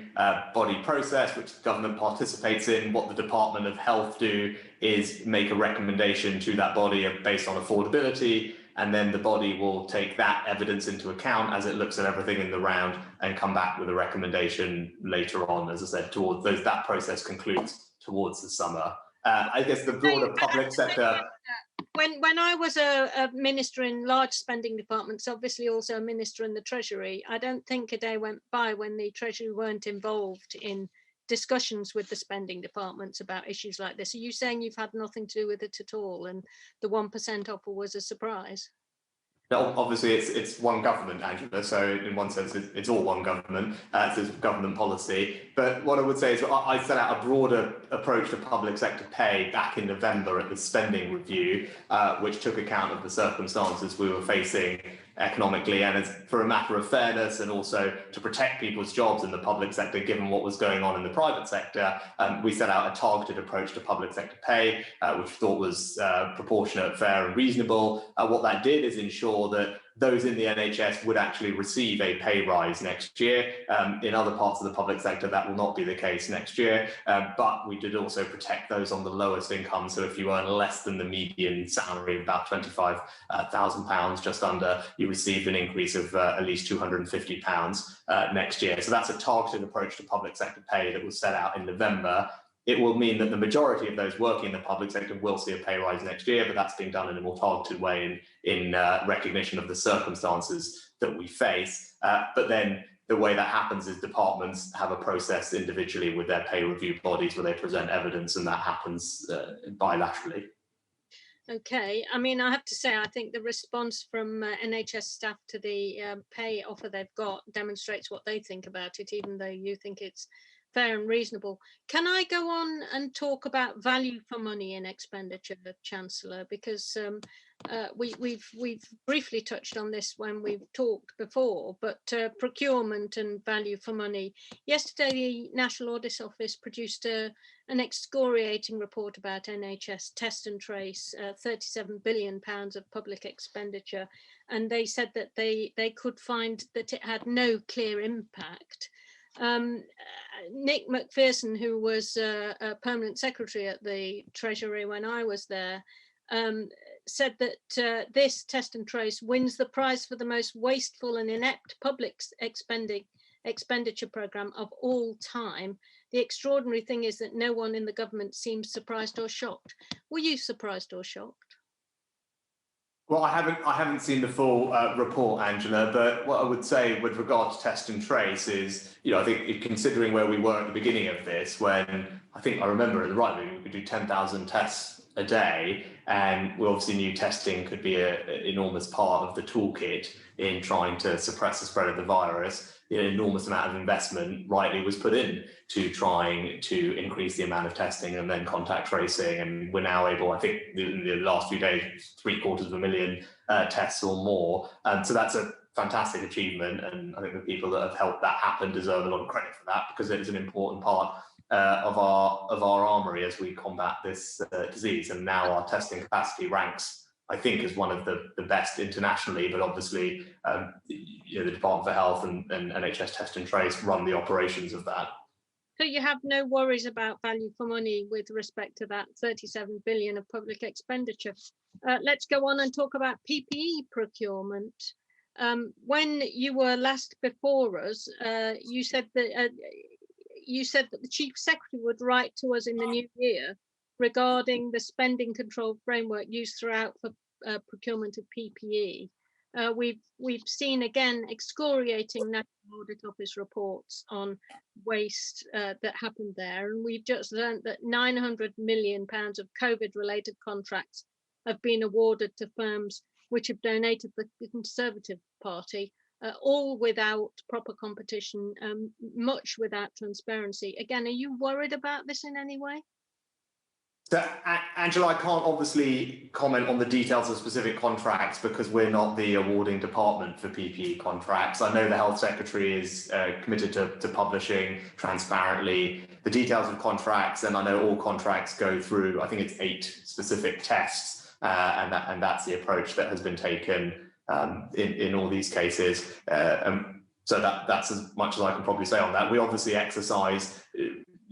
body process, which the government participates in. What the Department of Health do is make a recommendation to that body based on affordability, and then the body will take that evidence into account as it looks at everything in the round and come back with a recommendation later on. As I said, towards that process concludes towards the summer. I guess the broader public sector. When I was a minister in large spending departments, obviously also a minister in the Treasury, I don't think a day went by when the Treasury weren't involved in discussions with the spending departments about issues like this. Are you saying you've had nothing to do with it at all and the 1% offer was a surprise? No, obviously it's one government, Angela, so in one sense it's all one government, it's government policy. But what I would say is I set out a broader approach to public sector pay back in November at the spending review, which took account of the circumstances we were facing economically, and as for a matter of fairness and also to protect people's jobs in the public sector, given what was going on in the private sector, we set out a targeted approach to public sector pay, which we thought was proportionate, fair and reasonable. What that did is ensure that those in the NHS would actually receive a pay rise next year. In other parts of the public sector, that will not be the case next year, but we did also protect those on the lowest income. So if you earn less than the median salary of about £25,000, just under, you receive an increase of at least £250 next year. So that's a targeted approach to public sector pay that was set out in November. It will mean that the majority of those working in the public sector will see a pay rise next year, but that's being done in a more targeted way in recognition of the circumstances that we face. But then the way that happens is departments have a process individually with their pay review bodies where they present evidence, and that happens bilaterally. Okay, I mean, I have to say, I think the response from NHS staff to the pay offer they've got demonstrates what they think about it, even though you think it's fair and reasonable. Can I go on and talk about value for money in expenditure, Chancellor? Because we've briefly touched on this when we've talked before, but procurement and value for money. Yesterday, the National Audit Office produced an excoriating report about NHS test and trace, £37 billion of public expenditure, and they said that they could find that it had no clear impact. Nick McPherson, who was a permanent secretary at the Treasury when I was there, said that this test and trace wins the prize for the most wasteful and inept public expenditure programme of all time. The extraordinary thing is that no one in the government seems surprised or shocked. Were you surprised or shocked? Well, I haven't seen the full report, Angela, but what I would say with regard to test and trace is, I think considering where we were at the beginning of this, when I think I remember it rightly, we could do 10,000 tests a day, and we obviously knew testing could be an enormous part of the toolkit in trying to suppress the spread of the virus. An enormous amount of investment rightly was put in to trying to increase the amount of testing and then contact tracing. And we're now able, I think in the last few days, 750,000 tests or more. So that's a fantastic achievement. And I think the people that have helped that happen deserve a lot of credit for that, because it is an important part of our armoury as we combat this disease. And now our testing capacity ranks, I think, is one of the best internationally, but obviously the Department for Health and NHS Test and Trace run the operations of that. So you have no worries about value for money with respect to that 37 billion of public expenditure. Let's go on and talk about PPE procurement. When you were last before us, you said that the Chief Secretary would write to us in the new year regarding the spending control framework used throughout for procurement of PPE. We've seen again excoriating National Audit Office reports on waste that happened there, and we've just learned that £900 million of COVID-related contracts have been awarded to firms which have donated the Conservative Party, all without proper competition, much without transparency. Again, are you worried about this in any way? So, Angela, I can't obviously comment on the details of specific contracts because we're not the awarding department for PPE contracts. I know the Health Secretary is committed to publishing transparently the details of contracts, and I know all contracts go through, I think it's 8 specific tests, and that's the approach that has been taken in all these cases. So that's as much as I can probably say on that. We obviously exercise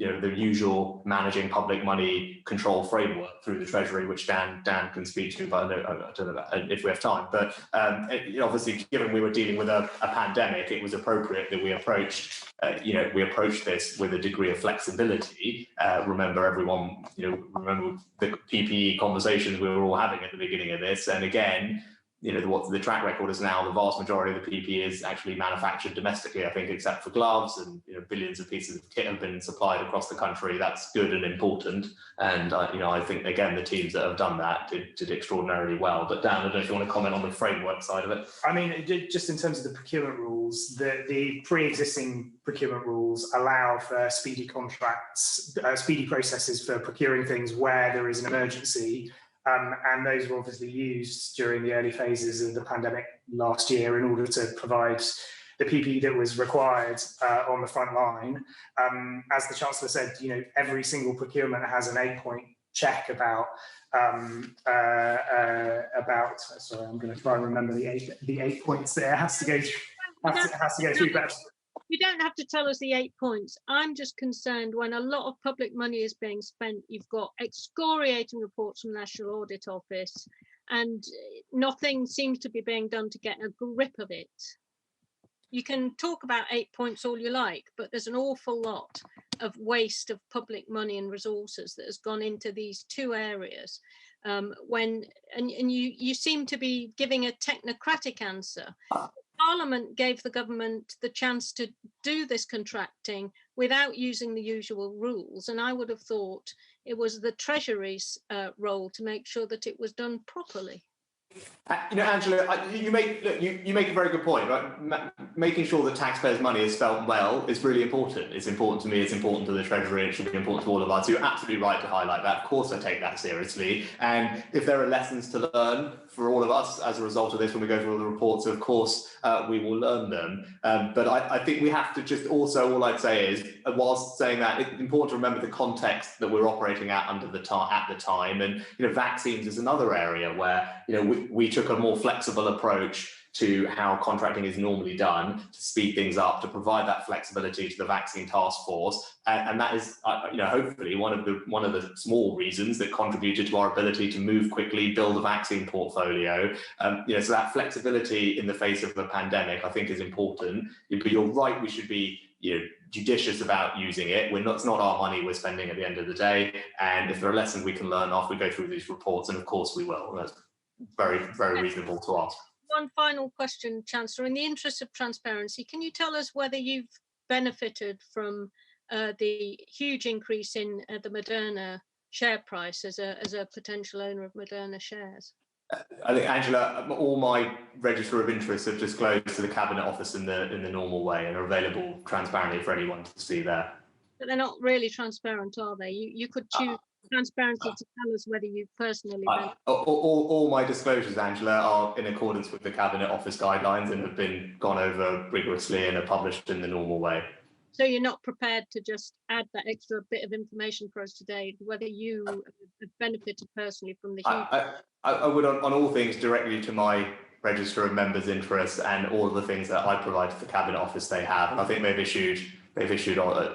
the usual managing public money control framework through the Treasury, which Dan can speak to, but I don't know if we have time. But obviously, given we were dealing with a pandemic, it was appropriate that we approached this with a degree of flexibility. Remember, everyone, remember the PPE conversations we were all having at the beginning of this, and again, what the track record is now, the vast majority of the PPE is actually manufactured domestically, I think, except for gloves, and billions of pieces of kit have been supplied across the country. That's good and important, and I think again the teams that have done that did extraordinarily well. But Dan, I don't know if you want to comment on the framework side of it. I mean, just in terms of the procurement rules, the pre-existing procurement rules allow for speedy contracts, speedy processes for procuring things where there is an emergency. and those were obviously used during the early phases of the pandemic last year in order to provide the PPE that was required on the front line. As the Chancellor said, every single procurement has an 8-point check about. Sorry, I'm going to try and remember the eight points there. It has to go through. But you don't have to tell us the 8 points. I'm just concerned when a lot of public money is being spent, you've got excoriating reports from National Audit Office, and nothing seems to be being done to get a grip of it. You can talk about 8 points all you like, but there's an awful lot of waste of public money and resources that has gone into these two areas. You seem to be giving a technocratic answer. Parliament gave the government the chance to do this contracting without using the usual rules, and I would have thought it was the Treasury's role to make sure that it was done properly. Angela, you make a very good point, right? Making sure that taxpayers' money is spent well is really important. It's important to me, it's important to the Treasury, it should be important to all of us. You're absolutely right to highlight that. Of course I take that seriously. And if there are lessons to learn for all of us as a result of this when we go through all the reports, of course we will learn them. But I think we have to just also, all I'd say is, whilst saying that, it's important to remember the context that we're operating at at the time. And vaccines is another area where we took a more flexible approach to how contracting is normally done to speed things up, to provide that flexibility to the vaccine task force, and that is, hopefully one of the small reasons that contributed to our ability to move quickly, build a vaccine portfolio. So that flexibility in the face of the pandemic, I think, is important. But you're right, we should be judicious about using it. It's not our money we're spending at the end of the day, and if there are lessons we can learn off, we go through these reports, and of course we will. That's very, very reasonable to ask. One final question, Chancellor. In the interest of transparency, can you tell us whether you've benefited from the huge increase in the Moderna share price as a potential owner of Moderna shares? I think, Angela, all my register of interests have disclosed to the Cabinet Office in the normal way and are available transparently for anyone to see there. But they're not really transparent, are they? You could choose transparency to tell us whether you personally all my disclosures, Angela, are in accordance with the Cabinet Office guidelines and have been gone over rigorously and are published in the normal way. So you're not prepared to just add that extra bit of information for us today, whether you have benefited personally from the huge... I would, on all things, directly to my register of members' interests and all of the things that I provide to the Cabinet Office they have. And I think they've issued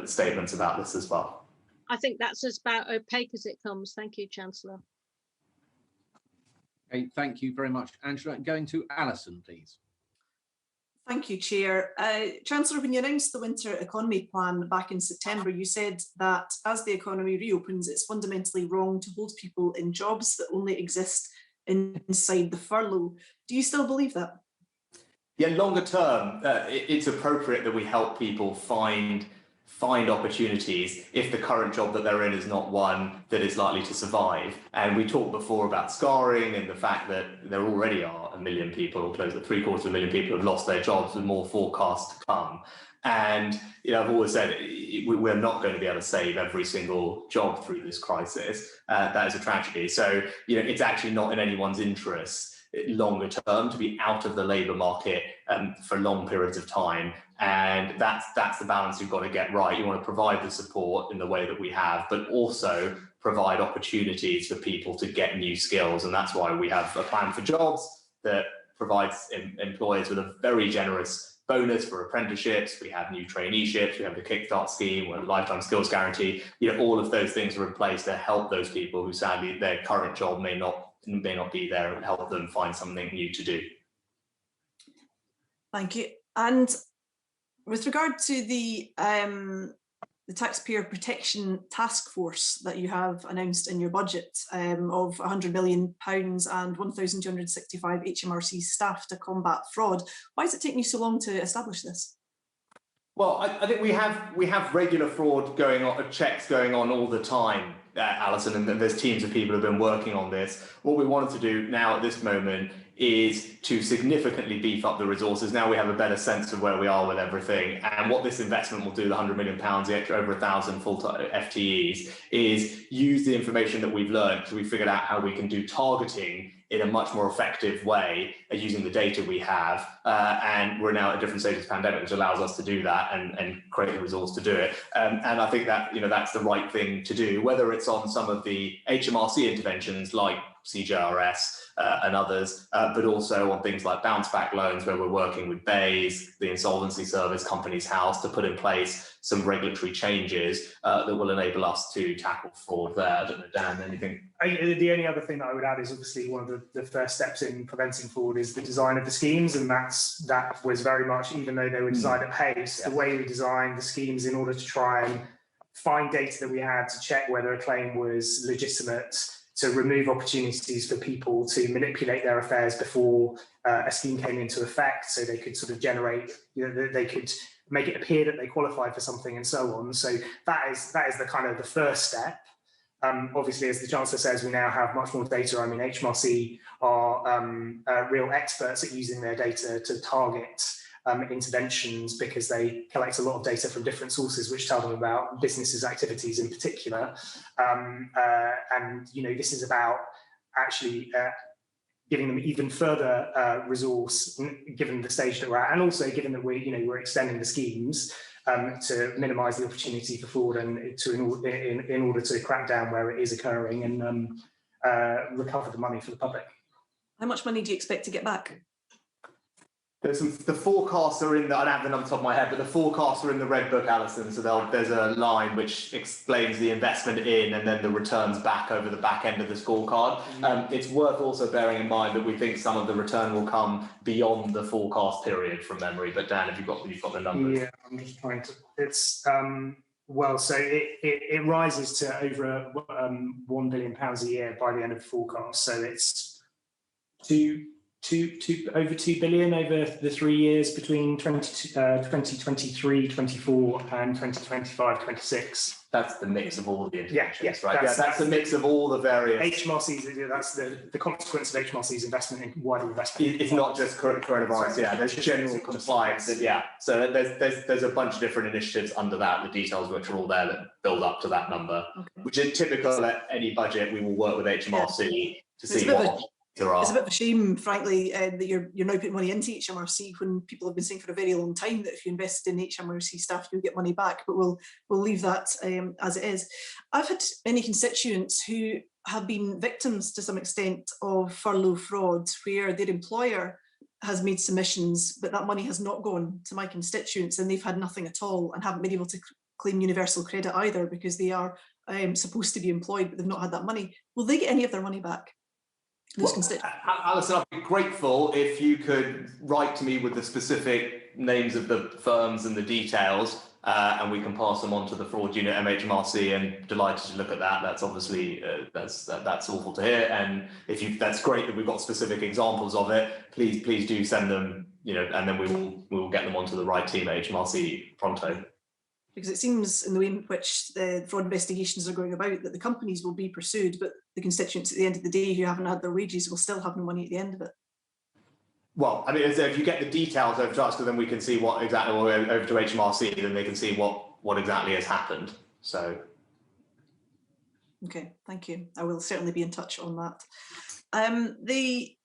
statements about this as well. I think that's as about opaque as it comes. Thank you, Chancellor. Okay, thank you very much, Angela. Going to Alison, please. Thank you, Chair. Chancellor, when you announced the Winter Economy Plan back in September, you said that as the economy reopens, it's fundamentally wrong to hold people in jobs that only exist inside the furlough. Do you still believe that? Yeah, longer term, it's appropriate that we help people find opportunities if the current job that they're in is not one that is likely to survive. And we talked before about scarring and the fact that there already are 1 million people, or close to 750,000 people, who have lost their jobs, with more forecasts to come. And I've always said we're not going to be able to save every single job through this crisis. That is a tragedy. So it's actually not in anyone's interest longer term to be out of the labour market for long periods of time, and that's the balance you've got to get right. You want to provide the support in the way that we have, but also provide opportunities for people to get new skills, and that's why we have a plan for jobs that provides employers with a very generous bonus for apprenticeships. We have new traineeships, we have the Kickstart scheme, we have lifetime skills guarantee. All of those things are in place to help those people who sadly their current job may not be there, and help them find something new to do. Thank you. And with regard to the Taxpayer Protection Task Force that you have announced in your budget of £100 million and 1,265 HMRC staff to combat fraud, why is it taking you so long to establish this? Well, I think we have regular fraud going on, checks going on all the time, Alison, and there's teams of people who have been working on this. What we wanted to do now at this moment is to significantly beef up the resources. Now we have a better sense of where we are with everything, and what this investment will do, the £100 million, the extra over 1,000 full-time FTEs, is use the information that we've learned, because we figured out how we can do targeting in a much more effective way using the data we have, and we're now at a different stage of the pandemic, which allows us to do that and create the resource to do it. And I think that that's the right thing to do, whether it's on some of the HMRC interventions like CJRS and others, but also on things like bounce back loans, where we're working with BEIS, the Insolvency Service, Companies House, to put in place some regulatory changes that will enable us to tackle fraud there. I don't know, Dan, anything? The only other thing that I would add is obviously one of the first steps in preventing fraud is the design of the schemes, and that was very much, even though they were designed at pace, the way we designed the schemes in order to try and find data that we had to check whether a claim was legitimate, to remove opportunities for people to manipulate their affairs before a scheme came into effect, so they could sort of generate, they could make it appear that they qualified for something and so on. So that is the kind of the first step. Obviously, as the Chancellor says, we now have much more data. I mean, HMRC are real experts at using their data to target interventions, because they collect a lot of data from different sources which tell them about businesses' activities in particular. And this is about actually giving them even further resource, given the stage that we're at, and also given that we're extending the schemes to minimise the opportunity for fraud, and in order to crack down where it is occurring and recover the money for the public. How much money do you expect to get back? The forecasts are in the, I don't have the number on the top of my head, but the forecasts are in the Red Book, Alison. So there's a line which explains the investment in and then the returns back over the back end of the scorecard. It's worth also bearing in mind that we think some of the return will come beyond the forecast period from memory. But Dan, if you've got the numbers. Yeah, I'm just trying to. It's well, so it rises to over £1 billion a year by the end of the forecast. So it's over 2 billion over the 3 years between 2023, 24 and 2025, 26. That's the mix of all the interventions, right? That's the mix of all the various HMRC's. That's the consequence of HMRC's investment in wider investment. It's not just coronavirus. There's general compliance. So there's a bunch of different initiatives under that. The details which are all there that build up to that number, which is typical at any budget. We will work with HMRC to see what. It's a bit of a shame, frankly, that you're now putting money into HMRC when people have been saying for a very long time that if you invested in HMRC staff, you'll get money back. But we'll leave that as it is. I've had many constituents who have been victims to some extent of furlough fraud, where their employer has made submissions, but that money has not gone to my constituents, and they've had nothing at all and haven't been able to claim universal credit either, because they are supposed to be employed, but they've not had that money. Will they get any of their money back? Alison, I'd be grateful if you could write to me with the specific names of the firms and the details, and we can pass them on to the fraud unit MHMRC, and delighted to look at that. That's obviously that's awful to hear, and that's great that we've got specific examples of it. Please do send them, and then we will get them onto the right team at HMRC pronto. Because it seems, in the way in which the fraud investigations are going about, that the companies will be pursued, but the constituents at the end of the day who haven't had their wages will still have no money at the end of it. Well, I mean, if you get the details over to us, then we can see what exactly, or over to HMRC, then they can see what exactly has happened. So. Okay, thank you. I will certainly be in touch on that. The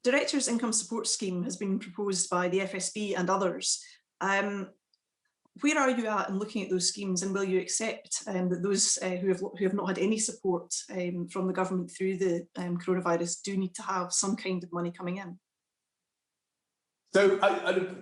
Directors' Income Support Scheme has been proposed by the FSB and others. Where are you at in looking at those schemes, and will you accept that those who have not had any support from the government through the coronavirus do need to have some kind of money coming in? So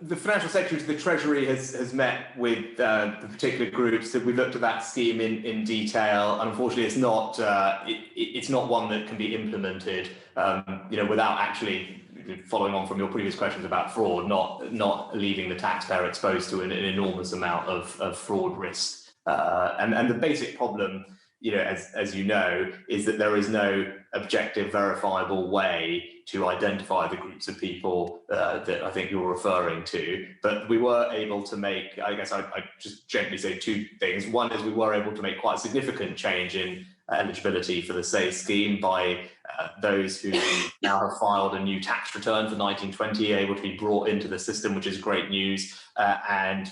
the Financial Secretary to the Treasury has met with the particular groups. That we looked at that scheme in detail, and unfortunately it's not one that can be implemented without actually, following on from your previous questions about fraud, not leaving the taxpayer exposed to an enormous amount of fraud risk. And the basic problem, as you know, is that there is no objective, verifiable way to identify the groups of people that I think you're referring to. But we were able to make, I guess I'd just gently say two things. One is we were able to make quite a significant change in eligibility for the SAVE scheme by those who now have filed a new tax return for 1920 able to be brought into the system, which is great news. And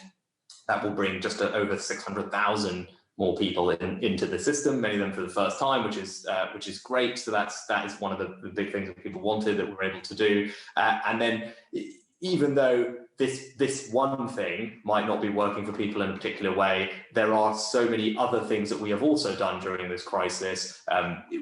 that will bring just over 600,000 more people into the system, many of them for the first time, which is great. So that is one of the big things that people wanted that we're able to do. And then even though this one thing might not be working for people in a particular way, there are so many other things that we have also done during this crisis,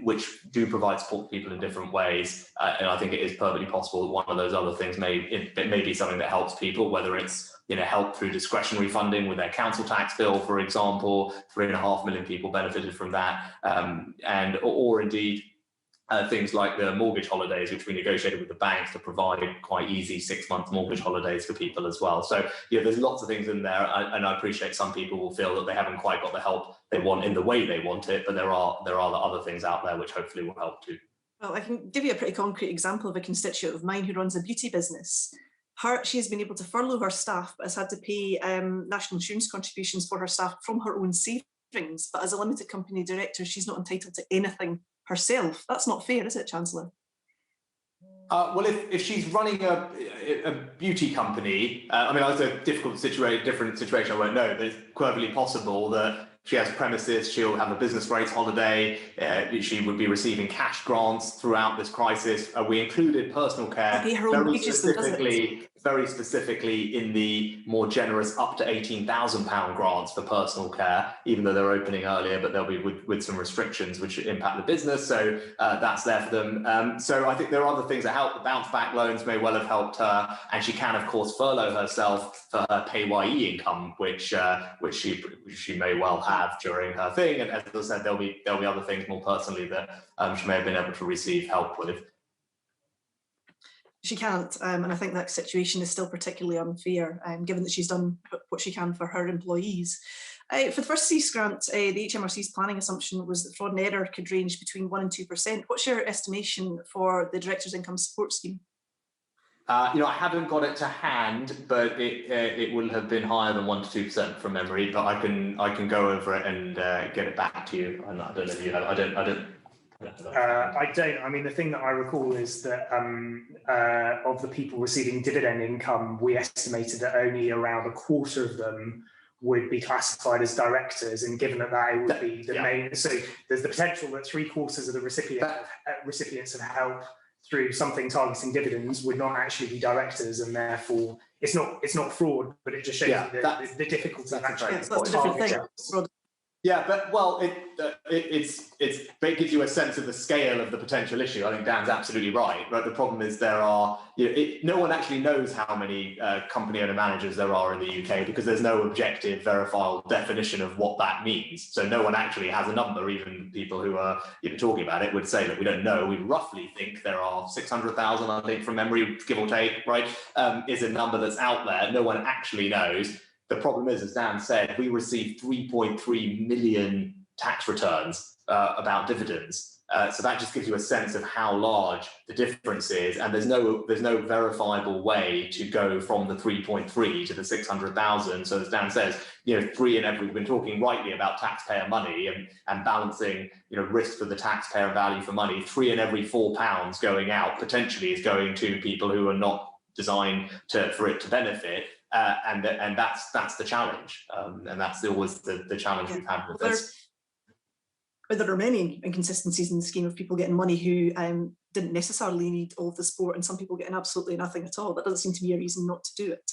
which do provide support to people in different ways. And I think it is perfectly possible that one of those other things may be something that helps people, whether it's help through discretionary funding with their council tax bill, for example. 3.5 million people benefited from that, or indeed things like the mortgage holidays, which we negotiated with the banks to provide quite easy 6-month mortgage holidays for people as well. So there's lots of things in there, and I appreciate some people will feel that they haven't quite got the help they want in the way they want it, but there are the other things out there which hopefully will help too. Well, I can give you a pretty concrete example of a constituent of mine who runs a beauty business. She has been able to furlough her staff, but has had to pay national insurance contributions for her staff from her own savings. But as a limited company director, she's not entitled to anything herself. That's not fair, is it, Chancellor? Well, if she's running a beauty company, I mean, that's a different situation, I won't know, but it's perfectly possible that she has premises, she'll have a business rates holiday, she would be receiving cash grants throughout this crisis. We included personal care very specifically in the more generous up to £18,000 grants for personal care, even though they're opening earlier, but they'll be with some restrictions which impact the business. So that's there for them. So I think there are other things that help. The bounce back loans may well have helped her, and she can, of course, furlough herself for her PAYE income, which she may well have during her thing. And as I said, there'll be other things more personally that she may have been able to receive help with. She can't, and I think that situation is still particularly unfair, given that she's done what she can for her employees. For the first CEAS grant, the HMRC's planning assumption was that fraud and error could range between 1% and 2%. What's your estimation for the Director's Income Support Scheme? I haven't got it to hand, but it will have been higher than 1% to 2% from memory. But I can go over it and get it back to you. And I don't know if you have. I don't. I mean, the thing that I recall is that of the people receiving dividend income, we estimated that only around a quarter of them would be classified as directors, and given that it would be the main, so there's the potential that 3/4 of the recipients of help through something targeting dividends would not actually be directors, and therefore it's not fraud, but it just shows the difficulty of actually. That's a different thing. Yeah, but well, it gives you a sense of the scale of the potential issue. I think Dan's absolutely right. But the problem is no one actually knows how many company owner managers there are in the UK, because there's no objective, verifiable definition of what that means. So no one actually has a number. Even people who are talking about it would say that we don't know. We roughly think there are 600,000, I think, from memory, give or take. Right, is a number that's out there. No one actually knows. The problem is, as Dan said, we received 3.3 million tax returns about dividends. So that just gives you a sense of how large the difference is. And there's no verifiable way to go from the 3.3 to the 600,000. So as Dan says, we've been talking rightly about taxpayer money and balancing, risk for the taxpayer and value for money. 3 in every £4 going out potentially is going to people who are not designed for it to benefit. And that's the challenge, and that's always the challenge we've had with this. But there are many inconsistencies in the scheme of people getting money who didn't necessarily need all of the support, and some people getting absolutely nothing at all. That doesn't seem to be a reason not to do it.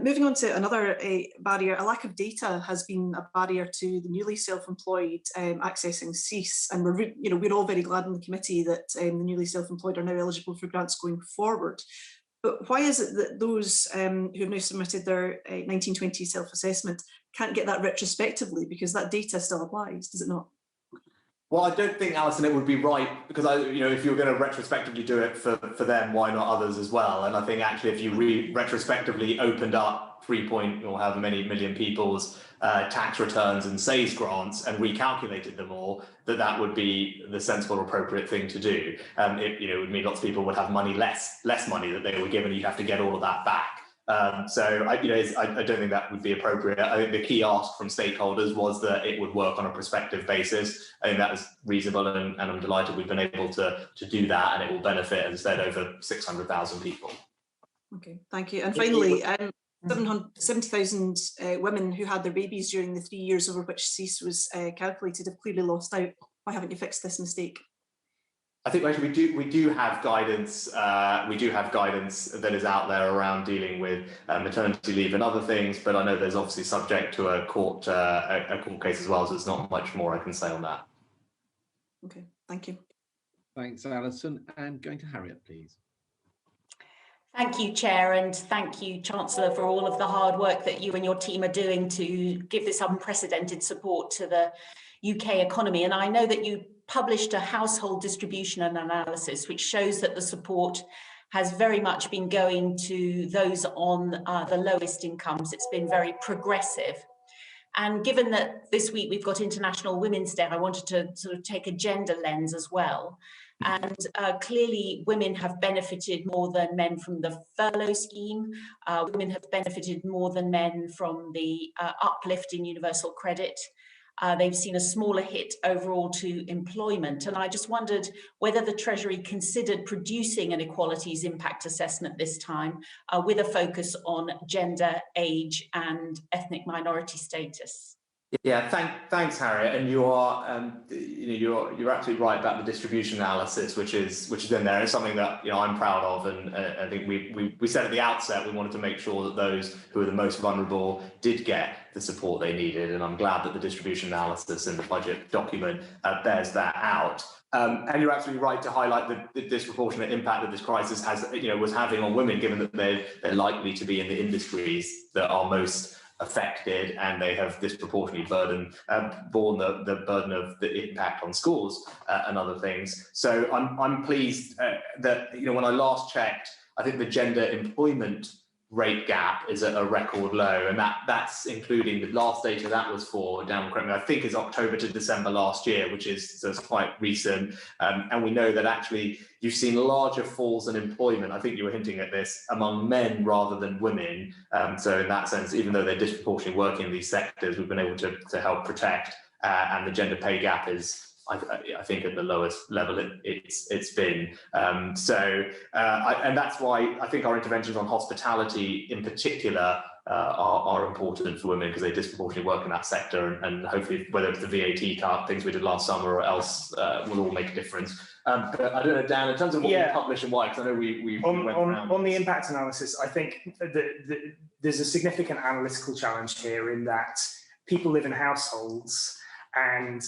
Moving on to another barrier, a lack of data has been a barrier to the newly self-employed accessing CEAS, and we're all very glad in the committee that the newly self-employed are now eligible for grants going forward. But why is it that those who have now submitted their 1920 self-assessment can't get that retrospectively? Because that data still applies, does it not? Well, I don't think, Alison, it would be right because if you're going to retrospectively do it for them, why not others as well? And I think actually, if you retrospectively opened up 3 point or however many million people's tax returns and SAYS grants and recalculated them all, that would be the sensible, appropriate thing to do. It would mean lots of people would have less money that they were given. You'd have to get all of that back. So I don't think that would be appropriate. I think the key ask from stakeholders was that it would work on a prospective basis. I think that was reasonable, and I'm delighted we've been able to do that, and it will benefit, as I said, over 600,000 people. Okay, thank you. And finally, 70,000 women who had their babies during the 3 years over which SEIS was calculated have clearly lost out. Why haven't you fixed this mistake? I think actually we do have guidance. We do have guidance that is out there around dealing with maternity leave and other things. But I know there's obviously subject to a court case as well, so there's not much more I can say on that. Okay, thank you. Thanks, Alison. And going to Harriet, please. Thank you, Chair, and thank you, Chancellor, for all of the hard work that you and your team are doing to give this unprecedented support to the UK economy. And I know that you published a household distribution and analysis, which shows that the support has very much been going to those on the lowest incomes. It's been very progressive. And given that this week we've got International Women's Day, I wanted to sort of take a gender lens as well. And clearly women have benefited more than men from the furlough scheme. Women have benefited more than men from the uplift in universal credit. They've seen a smaller hit overall to employment. And I just wondered whether the Treasury considered producing an equalities impact assessment this time with a focus on gender, age and ethnic minority status. Yeah, thanks, Harriet. And you are, you're absolutely right about the distribution analysis, which is in there. It's something that I'm proud of, and I think we said at the outset we wanted to make sure that those who are the most vulnerable did get the support they needed, and I'm glad that the distribution analysis in the budget document bears that out. And you're absolutely right to highlight the disproportionate impact that this crisis was having on women, given that they're likely to be in the industries that are most affected, and they have disproportionately borne the burden of the impact on schools and other things. So I'm pleased that when I last checked, I think the gender employment rate gap is at a record low, and that's including the last data that was for, down correct me, I think is October to December last year, which is so it's quite recent. And we know that actually you've seen larger falls in employment. I think you were hinting at this, among men rather than women. So in that sense, even though they're disproportionately working in these sectors, we've been able to help protect. And the gender pay gap is, I think, at the lowest level it's been. And that's why I think our interventions on hospitality in particular are important for women, because they disproportionately work in that sector, and hopefully whether it's the VAT cut, things we did last summer or else, will all make a difference. But I don't know, Dan, in terms of what we publish and why, because I know we went around. On the impact analysis, I think that there's a significant analytical challenge here in that people live in households, and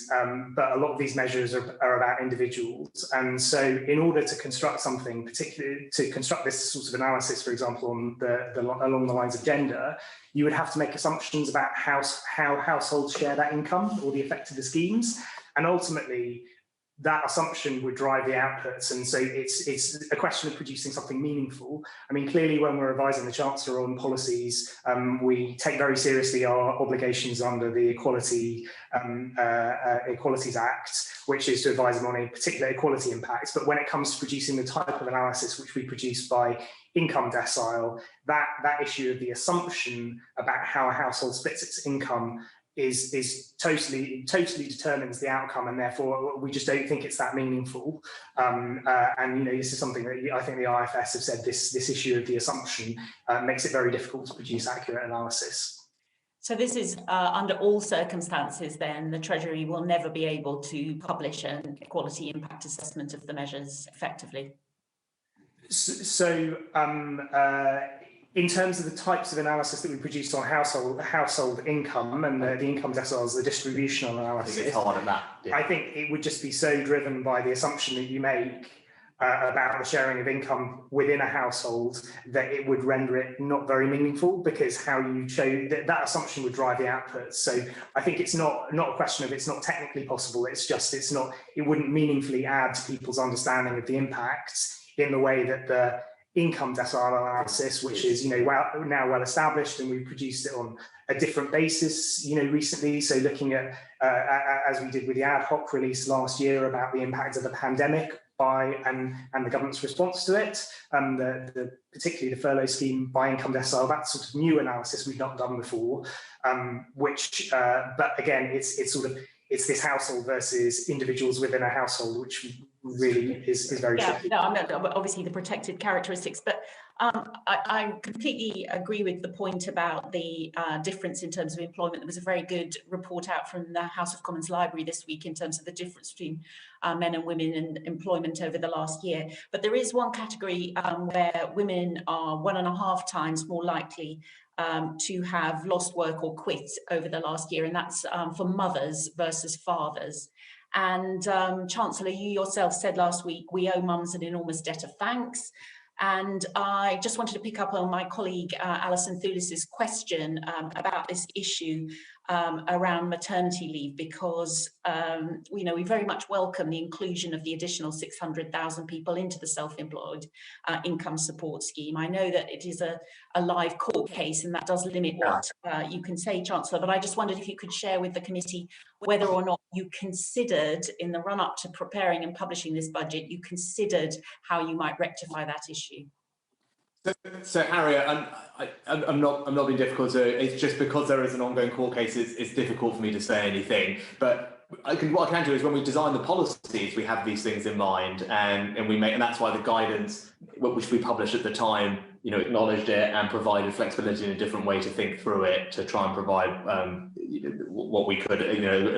but a lot of these measures are about individuals, and so in order to construct something, particularly to construct this sort of analysis, for example, on along the lines of gender, you would have to make assumptions about how households share that income or the effect of the schemes, and ultimately that assumption would drive the outputs. And so it's a question of producing something meaningful. I mean, clearly when we're advising the Chancellor on policies, we take very seriously our obligations under the Equalities Act, which is to advise them on a particular equality impacts. But when it comes to producing the type of analysis which we produce by income decile, that issue of the assumption about how a household splits its income is totally determines the outcome, and therefore we just don't think it's that meaningful. And this is something that I think the IFS have said, this issue of the assumption makes it very difficult to produce accurate analysis. So this is under all circumstances then the Treasury will never be able to publish an equality impact assessment of the measures effectively. In terms of the types of analysis that we produced on household income and the income deciles, the distributional analysis, I think it's hard at that. Yeah. I think it would just be so driven by the assumption that you make about the sharing of income within a household, that it would render it not very meaningful, because how you show that assumption would drive the outputs. So I think it's not a question of it's not technically possible. It's just it wouldn't meaningfully add to people's understanding of the impacts in the way that the income decile analysis, which is now well established, and we produced it on a different basis recently. So looking at as we did with the ad hoc release last year about the impact of the pandemic and the government's response to it, particularly the furlough scheme by income decile, that sort of new analysis we've not done before, but again, it's this household versus individuals within a household, which really is very tricky. No, I'm not, obviously the protected characteristics, but I completely agree with the point about the difference in terms of employment. There was a very good report out from the House of Commons Library this week in terms of the difference between men and women in employment over the last year. But there is one category where women are 1.5 times more likely to have lost work or quit over the last year, and that's for mothers versus fathers. And Chancellor, you yourself said last week, we owe mums an enormous debt of thanks. And I just wanted to pick up on my colleague Alison Thulis's question about this issue around maternity leave, because we very much welcome the inclusion of the additional 600,000 people into the self-employed income support scheme. I know that it is a live court case, and that does limit what you can say, Chancellor, but I just wondered if you could share with the committee whether or not you considered, in the run-up to preparing and publishing this budget, you considered how you might rectify that issue. So Harriet, I'm not being difficult. It's just because there is an ongoing court case, it's difficult for me to say anything. But what I can do is, when we design the policies, we have these things in mind, and that's why the guidance which we published at the time, acknowledged it and provided flexibility in a different way to think through it, to try and provide what we could,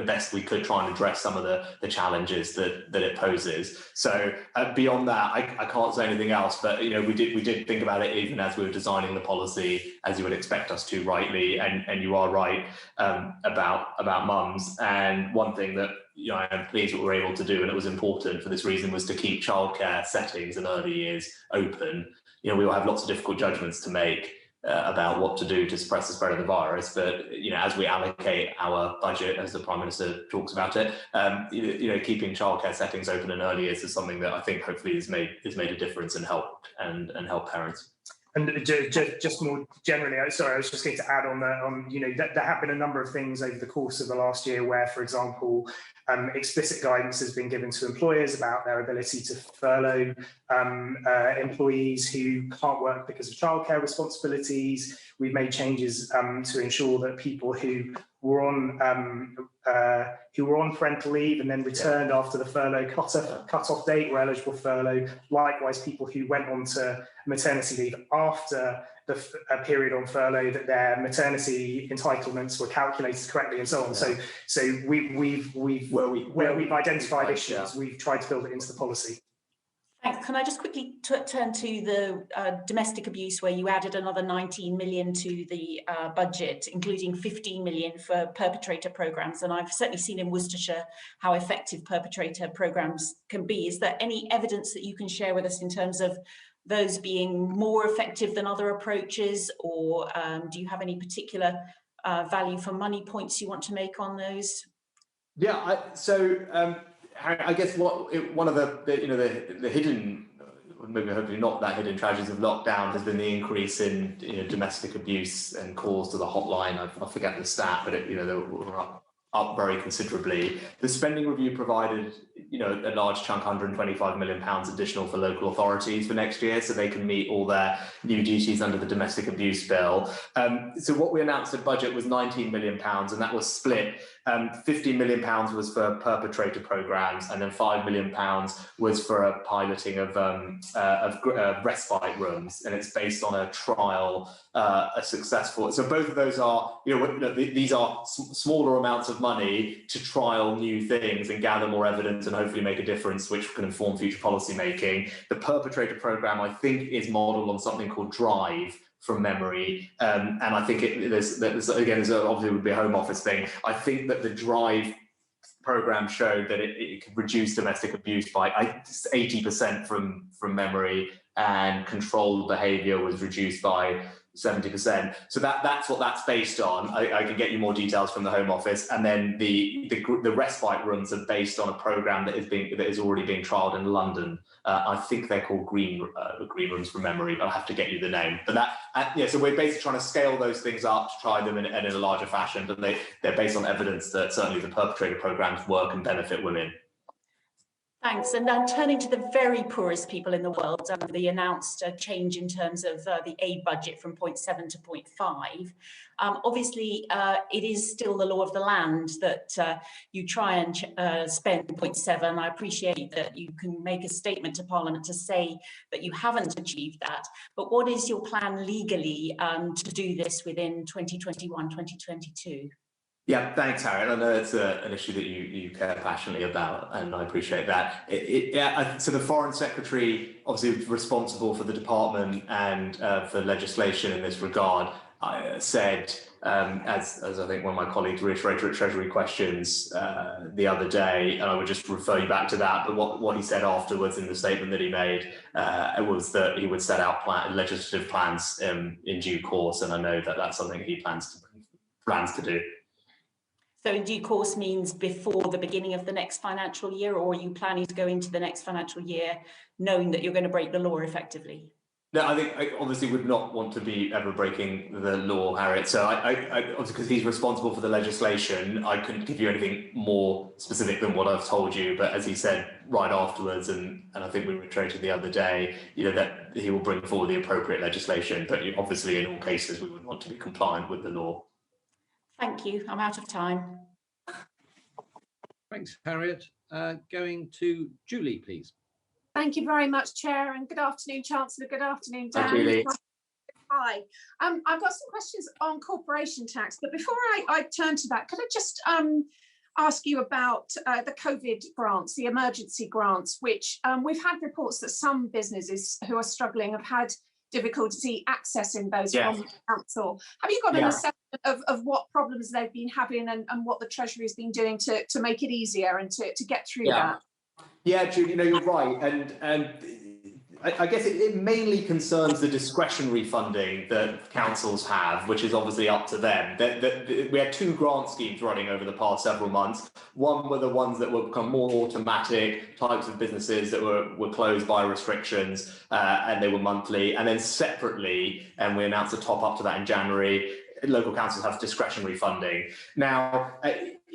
best we could, try and address some of the challenges that it poses. So beyond that, I can't say anything else. But we did think about it even as we were designing the policy, as you would expect us to, rightly. And you are right about mums. And one thing that I am pleased that we're able to do, and it was important for this reason, was to keep childcare settings in early years open. We will have lots of difficult judgments to make about what to do to suppress the spread of the virus, but as we allocate our budget, as the Prime Minister talks about it, keeping childcare settings open in early years is something that I think hopefully has made a difference and helped parents. And just more generally, sorry, I was just going to add on that there have been a number of things over the course of the last year where, for example, explicit guidance has been given to employers about their ability to furlough employees who can't work because of childcare responsibilities. We've made changes to ensure that people who were on parental leave and then returned after the furlough cut-off date were eligible for furlough. Likewise, people who went on to maternity leave after a period on furlough, that their maternity entitlements were calculated correctly, and so on. So where we've identified issues, we've tried to build it into the policy. Thanks. Can I just quickly turn to the domestic abuse, where you added another 19 million to the budget, including 15 million for perpetrator programmes. And I've certainly seen in Worcestershire how effective perpetrator programmes can be. Is there any evidence that you can share with us in terms of those being more effective than other approaches, or do you have any particular value for money points you want to make on those? Yeah, I guess one of the hidden, maybe hopefully not that hidden, tragedies of lockdown has been the increase in domestic abuse and calls to the hotline. I forget the stat, but they were up very considerably. The spending review provided a large chunk, £125 million additional for local authorities for next year, so they can meet all their new duties under the domestic abuse bill. So what we announced at budget was £19 million, and that was split. £15 million was for perpetrator programmes, and then £5 million was for a piloting of respite rooms, and it's based on a trial, a successful. So both of those are, these are smaller amounts of money to trial new things and gather more evidence and hopefully make a difference, which can inform future policy making. The perpetrator programme, I think, is modelled on something called Drive, from memory, and I think there's obviously would be a Home Office thing. I think that the Drive program showed that it could reduce domestic abuse by 80% from memory, and controlled behaviour was reduced by 70%. So that's what that's based on. I can get you more details from the Home Office, and then the respite rooms are based on a programme that is already being trialled in London. I think they're called green rooms from memory, but I'll have to get you the name. But so we're basically trying to scale those things up to try them in a larger fashion. But they're based on evidence that certainly the perpetrator programmes work and benefit women. Thanks. And now turning to the very poorest people in the world, the announced change in terms of the aid budget from 0.7 to 0.5. Obviously, it is still the law of the land that you try and spend 0.7. I appreciate that you can make a statement to Parliament to say that you haven't achieved that. But what is your plan legally to do this within 2021, 2022? Yeah, thanks, Harriet. I know it's an issue that you care passionately about, and I appreciate that. So the Foreign Secretary, obviously responsible for the department and for legislation in this regard, said, as I think one of my colleagues reiterated at Treasury questions the other day, and I would just refer you back to that, but what he said afterwards in the statement that he made was that he would set out legislative plans in due course, and I know that that's something he plans to do. So in due course means before the beginning of the next financial year, or are you planning to go into the next financial year knowing that you're going to break the law effectively? No, I think I obviously would not want to be ever breaking the law, Harriet. So I obviously, because he's responsible for the legislation, I couldn't give you anything more specific than what I've told you. But as he said right afterwards, and I think we reiterated the other day, that he will bring forward the appropriate legislation. But obviously, in all cases, we would want to be compliant with the law. Thank you. I'm out of time. Thanks, Harriet. Going to Julie, please. Thank you very much, Chair, and good afternoon, Chancellor. Good afternoon, Dan. Hi, Julie. Hi. I've got some questions on corporation tax, but before I turn to that, could I just ask you about the COVID grants, the emergency grants, which we've had reports that some businesses who are struggling have had difficulty accessing those from the council. Have you got an assessment of what problems they've been having and what the Treasury has been doing to make it easier and to get through that? Yeah, Julie, you're right. And I guess it mainly concerns the discretionary funding that councils have, which is obviously up to them. We had two grant schemes running over the past several months. One were the ones that were become more automatic types of businesses that were closed by restrictions, and they were monthly. And then separately, and we announced a top up to that in January, local councils have discretionary funding. Now,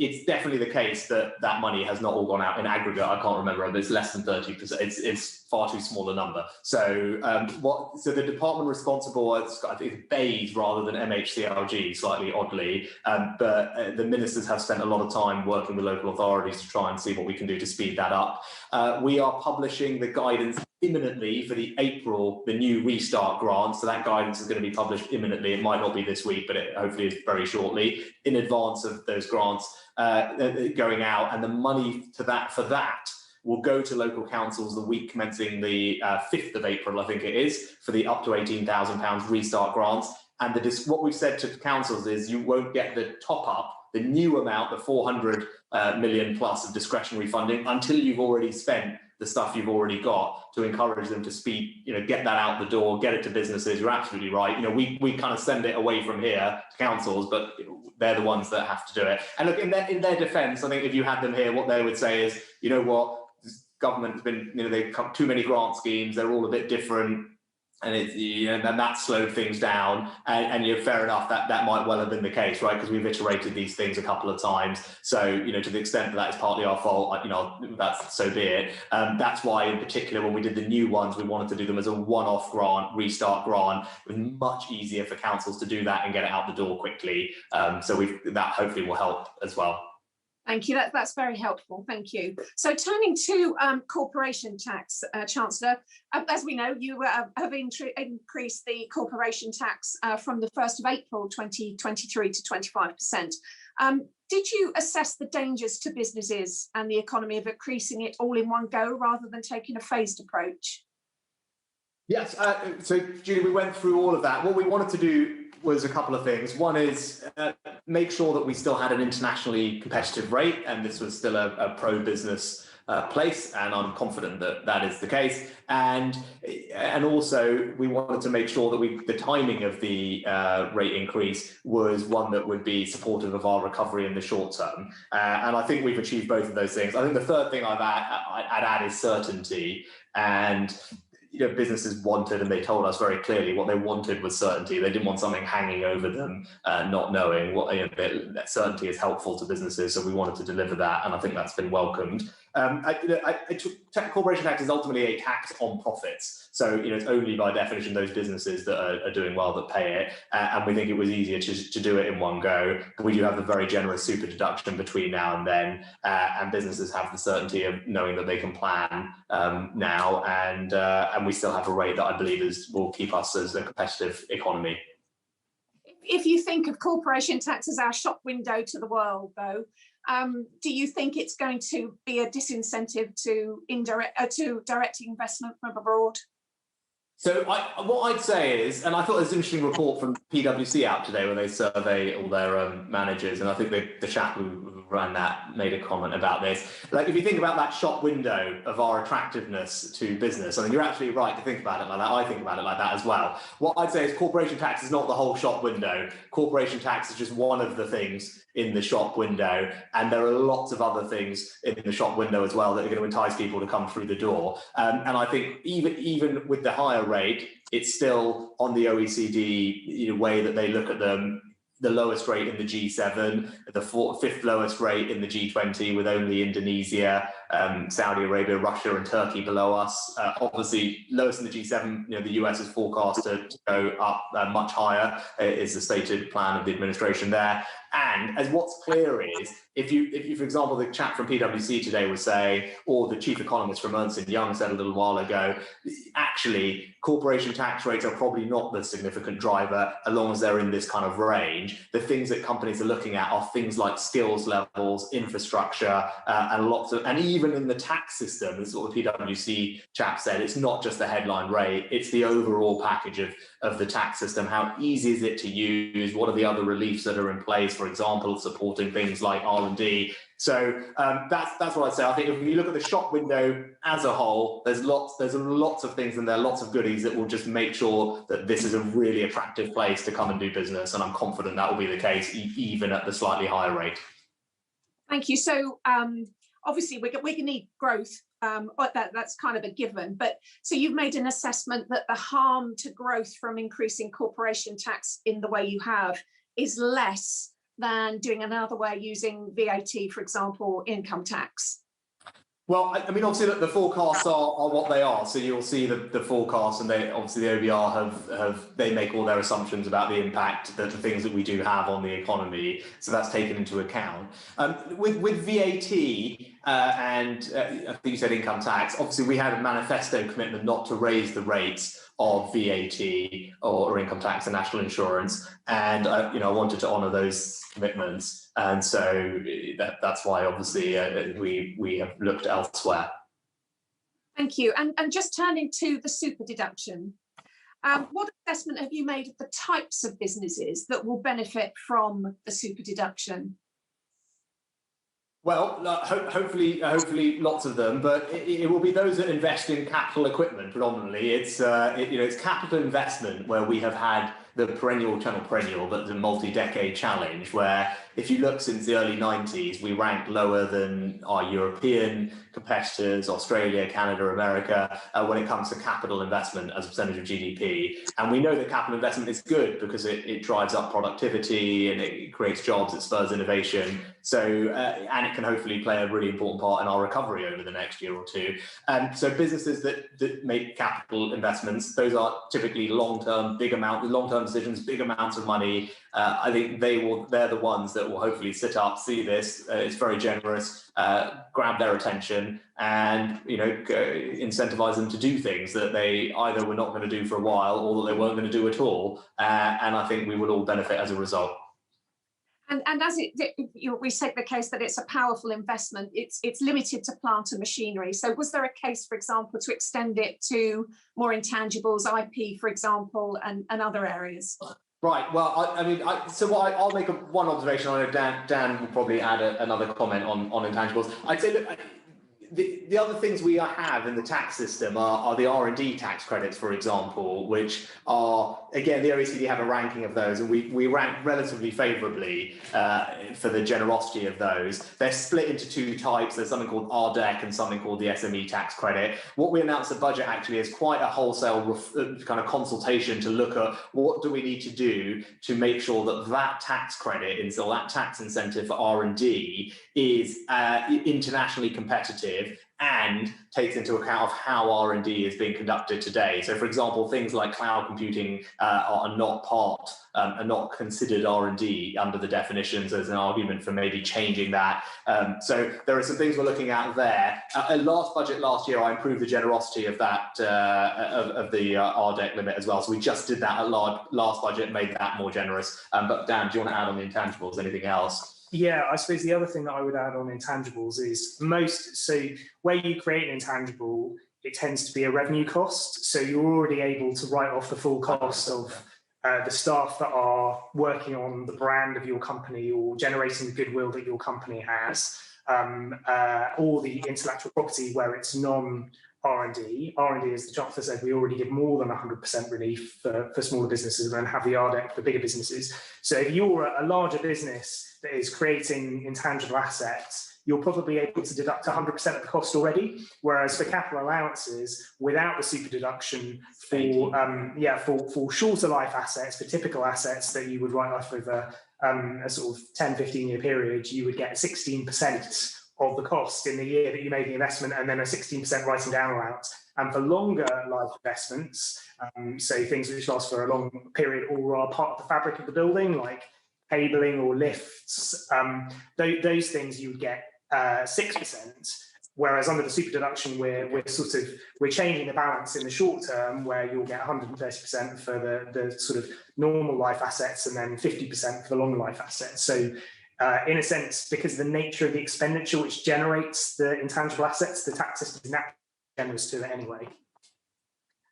it's definitely the case that that money has not all gone out in aggregate. I can't remember, but it's less than 30%. It's far too small a number. So so the department responsible, I think BEIS rather than MHCLG, slightly oddly, but the ministers have spent a lot of time working with local authorities to try and see what we can do to speed that up. We are publishing the guidance imminently for the new restart grant. So that guidance is going to be published imminently. It might not be this week, but it hopefully is very shortly, in advance of those grants going out. And the money for that will go to local councils the week commencing the 5th of April, I think it is, for the up to £18,000 restart grants. And what we've said to councils is you won't get the top up, the new amount, the 400 million plus of discretionary funding, until you've already spent the stuff you've already got, to encourage them to get that out the door, get it to businesses. You're absolutely right. We kind of send it away from here to councils, but they're the ones that have to do it. And look, in their defence, I think if you had them here, what they would say is, you know what, this government's been, they've got too many grant schemes. They're all a bit different. And and that slowed things down, and fair enough, that might well have been the case, right? Because we've iterated these things a couple of times. So to the extent that is partly our fault, that's so be it. That's why, in particular, when we did the new ones, we wanted to do them as a one-off grant, restart grant. It was much easier for councils to do that and get it out the door quickly. So that hopefully will help as well. Thank you. That's very helpful. Thank you. So turning to corporation tax, Chancellor, as we know, you have increased the corporation tax from the 1st of April 2023 to 25%. Did you assess the dangers to businesses and the economy of increasing it all in one go rather than taking a phased approach? Yes, so Julie, we went through all of that. What we wanted to do was a couple of things. One is make sure that we still had an internationally competitive rate, and this was still a pro-business place, and I'm confident that that is the case. And also we wanted to make sure that the timing of the rate increase was one that would be supportive of our recovery in the short term. And I think we've achieved both of those things. I think the third thing I'd add is certainty. And businesses wanted, and they told us very clearly what they wanted was certainty. They didn't want something hanging over them, not knowing what. That certainty is helpful to businesses, so we wanted to deliver that, and I think that's been welcomed. Corporation tax is ultimately a tax on profits, so it's only by definition those businesses that are doing well that pay it, and we think it was easier to do it in one go. We do have the very generous super deduction between now and then, and businesses have the certainty of knowing that they can plan now, and we still have a rate that I believe will keep us as a competitive economy. If you think of corporation tax as our shop window to the world, though, do you think it's going to be a disincentive to direct investment from abroad? So what I'd say is, and I thought there's an interesting report from PwC out today where they survey all their managers, and I think the chap who ran that made a comment about this. Like, if you think about that shop window of our attractiveness to business, I mean, you're absolutely right to think about it like that. I think about it like that as well. What I'd say is corporation tax is not the whole shop window. Corporation tax is just one of the things in the shop window, and there are lots of other things in the shop window as well that are going to entice people to come through the door. And I think even with the higher rate, it's still on the OECD way that they look at them. The lowest rate in the G7, the fifth lowest rate in the G20, with only Indonesia, Saudi Arabia, Russia, and Turkey below us. Obviously, lowest in the G7. The US is forecast to go up much higher. Is the stated plan of the administration there. And as what's clear is, if you, for example, the chap from PwC today was saying, or the chief economist from Ernst & Young said a little while ago, actually, corporation tax rates are probably not the significant driver, as long as they're in this kind of range. The things that companies are looking at are things like skills levels, infrastructure, and even in the tax system, this is what the PwC chap said, it's not just the headline rate, it's the overall package of the tax system. How easy is it to use? What are the other reliefs that are in place? For example, supporting things like R&D. So that's what I'd say. I think if you look at the shop window as a whole, there's lots of things in there, lots of goodies that will just make sure that this is a really attractive place to come and do business. And I'm confident that will be the case, even at the slightly higher rate. Thank you. So obviously we can need growth. That's kind of a given. But so you've made an assessment that the harm to growth from increasing corporation tax in the way you have is less than doing another way, using VAT, for example, income tax. Well, I mean, obviously the forecasts are what they are. So you'll see the forecasts, and they obviously the OBR they make all their assumptions about the impact that the things that we do have on the economy. So that's taken into account. With VAT and I think you said income tax. Obviously, we had a manifesto commitment not to raise the rates of VAT or income tax and national insurance, and I wanted to honour those commitments, and so that's why obviously we have looked elsewhere. Thank you. And just turning to the super deduction, what assessment have you made of the types of businesses that will benefit from the super deduction? Well, hopefully lots of them, but it will be those that invest in capital equipment predominantly. It's capital investment where we have had the but the multi-decade challenge, where if you look since the early 90s, we ranked lower than our European competitors, Australia, Canada, America, when it comes to capital investment as a percentage of GDP. And we know that capital investment is good because it drives up productivity and it creates jobs, it spurs innovation. So, and it can hopefully play a really important part in our recovery over the next year or two. So businesses that make capital investments, those are typically long-term decisions, big amounts of money. I think they're the ones that will hopefully sit up, see this, it's very generous, grab their attention, and incentivize them to do things that they either were not going to do for a while or that they weren't going to do at all. And I think we would all benefit as a result. And as we take the case that it's a powerful investment, it's limited to plant and machinery. So was there a case, for example, to extend it to more intangibles, IP, for example, and other areas? Right. Well, I'll make one observation. I know Dan will probably add another comment on intangibles. I'd say, look, the other things we have in the tax system are the R&D tax credits, for example, which are, again, the OECD have a ranking of those, and we rank relatively favourably for the generosity of those. They're split into two types. There's something called RDEC and something called the SME tax credit. What we announced the budget actually is quite a wholesale kind of consultation to look at what do we need to do to make sure that tax credit, or that tax incentive for R&D is internationally competitive and takes into account of how R&D is being conducted today. So, for example, things like cloud computing are not considered R&D under the definitions. There's an argument for maybe changing that. So there are some things we're looking at there. Last budget last year, I improved the generosity of that of the RDEC limit as well. So we just did that at last budget, made that more generous. But Dan, do you want to add on the intangibles? Anything else? Yeah, I suppose the other thing that I would add on intangibles is so where you create an intangible, it tends to be a revenue cost. So you're already able to write off the full cost of the staff that are working on the brand of your company or generating the goodwill that your company has, or the intellectual property where it's non-R&D. R&D, as the Chancellor said, we already give more than 100% relief for smaller businesses and then have the RDEC for bigger businesses. So if you're a larger business that is creating intangible assets, you're probably able to deduct 100% of the cost already. Whereas for capital allowances, without the super deduction for shorter life assets, for typical assets that you would write off over a sort of 10, 15-year period, you would get 16% of the cost in the year that you made the investment, and then a 16% writing down allowance. And for longer life investments, so things which last for a long period or are part of the fabric of the building, like cabling or lifts, those things you would get 6%. Whereas under the super deduction, we're changing the balance in the short term, where you'll get 130% for the sort of normal life assets, and then 50% for the long life assets. So in a sense, because of the nature of the expenditure which generates the intangible assets, the tax system is naturally generous to it anyway.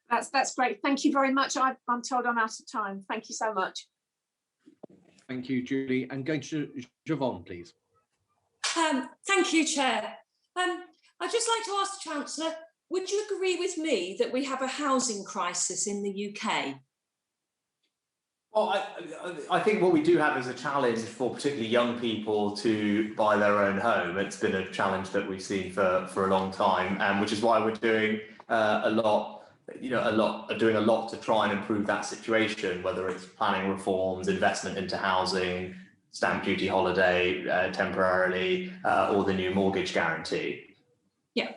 That's great. Thank you very much. I'm told I'm out of time. Thank you so much. Thank you, Julie. And going to Siobhan, please. Thank you, Chair. I'd just like to ask the Chancellor, would you agree with me that we have a housing crisis in the UK? Well, I think what we do have is a challenge for particularly young people to buy their own home. It's been a challenge that we've seen for a long time, and which is why we're doing a lot to try and improve that situation, whether it's planning reforms, investment into housing, stamp duty holiday temporarily, or the new mortgage guarantee. Yeah.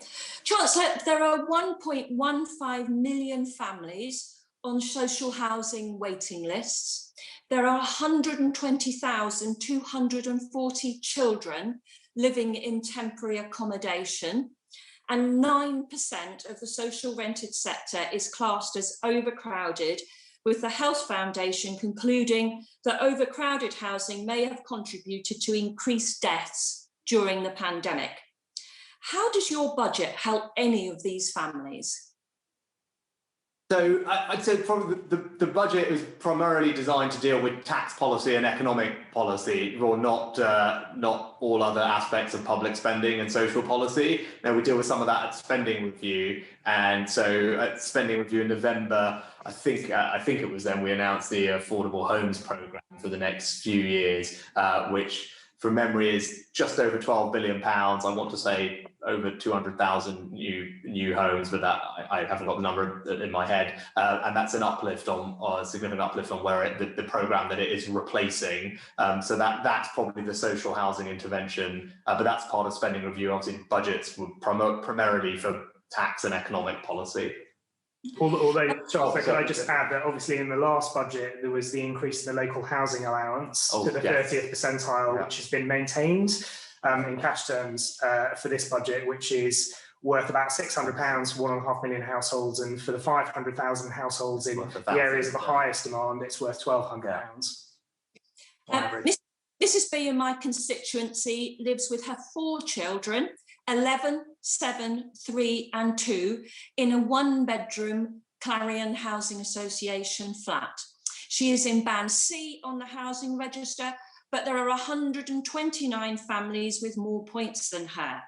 Chancellor, there are 1.15 million families on social housing waiting lists. There are 120,240 children living in temporary accommodation, and 9% of the social rented sector is classed as overcrowded, with the Health Foundation concluding that overcrowded housing may have contributed to increased deaths during the pandemic. How does your budget help any of these families? So I'd say probably the budget is primarily designed to deal with tax policy and economic policy, or not all other aspects of public spending and social policy. Now, we deal with some of that at spending review, and so at spending review in November, I think it was then we announced the Affordable Homes Programme for the next few years, which from memory is just over £12 billion. I want to say over 200,000 new homes, but that I haven't got the number in my head. And that's an uplift a significant uplift on where the programme that it is replacing. So that's probably the social housing intervention, but that's part of spending review. Obviously, budgets were primarily for tax and economic policy. Although, Charles, could I just add that obviously in the last budget, there was the increase in the local housing allowance to the 30th percentile, which has been maintained in cash terms for this budget, which is worth about £600 for 1.5 million households, and for the 500,000 households in the areas of the highest demand, it's worth £1,200. Mrs. B in my constituency lives with her 4 children, 11, 7, 3 and 2, in a 1-bedroom Clarion Housing Association flat. She is in Band C on the housing register, but there are 129 families with more points than her.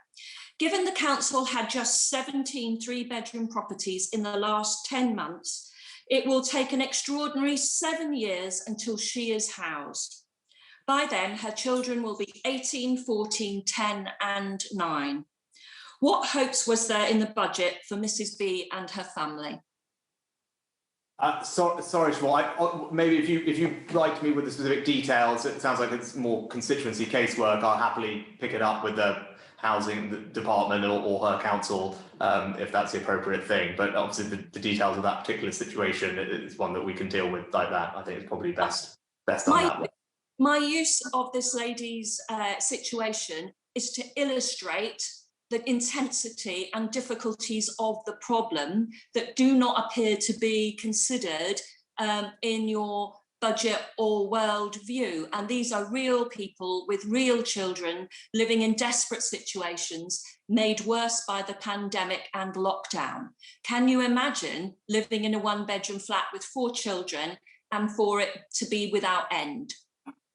Given the council had just 17 3-bedroom properties in the last 10 months, it will take an extraordinary 7 years until she is housed. By then, her children will be 18, 14, 10 and 9. What hopes was there in the budget for Mrs. B and her family? Sorry, Siobhan, maybe if you write me with the specific details, it sounds like it's more constituency casework. I'll happily pick it up with the housing department or her council if that's the appropriate thing. But obviously the details of that particular situation is one that we can deal with like that. I think it's probably best on that one. My use of this lady's situation is to illustrate the intensity and difficulties of the problem that do not appear to be considered in your budget or world view. And these are real people with real children living in desperate situations made worse by the pandemic and lockdown. Can you imagine living in a 1-bedroom flat with 4 children and for it to be without end?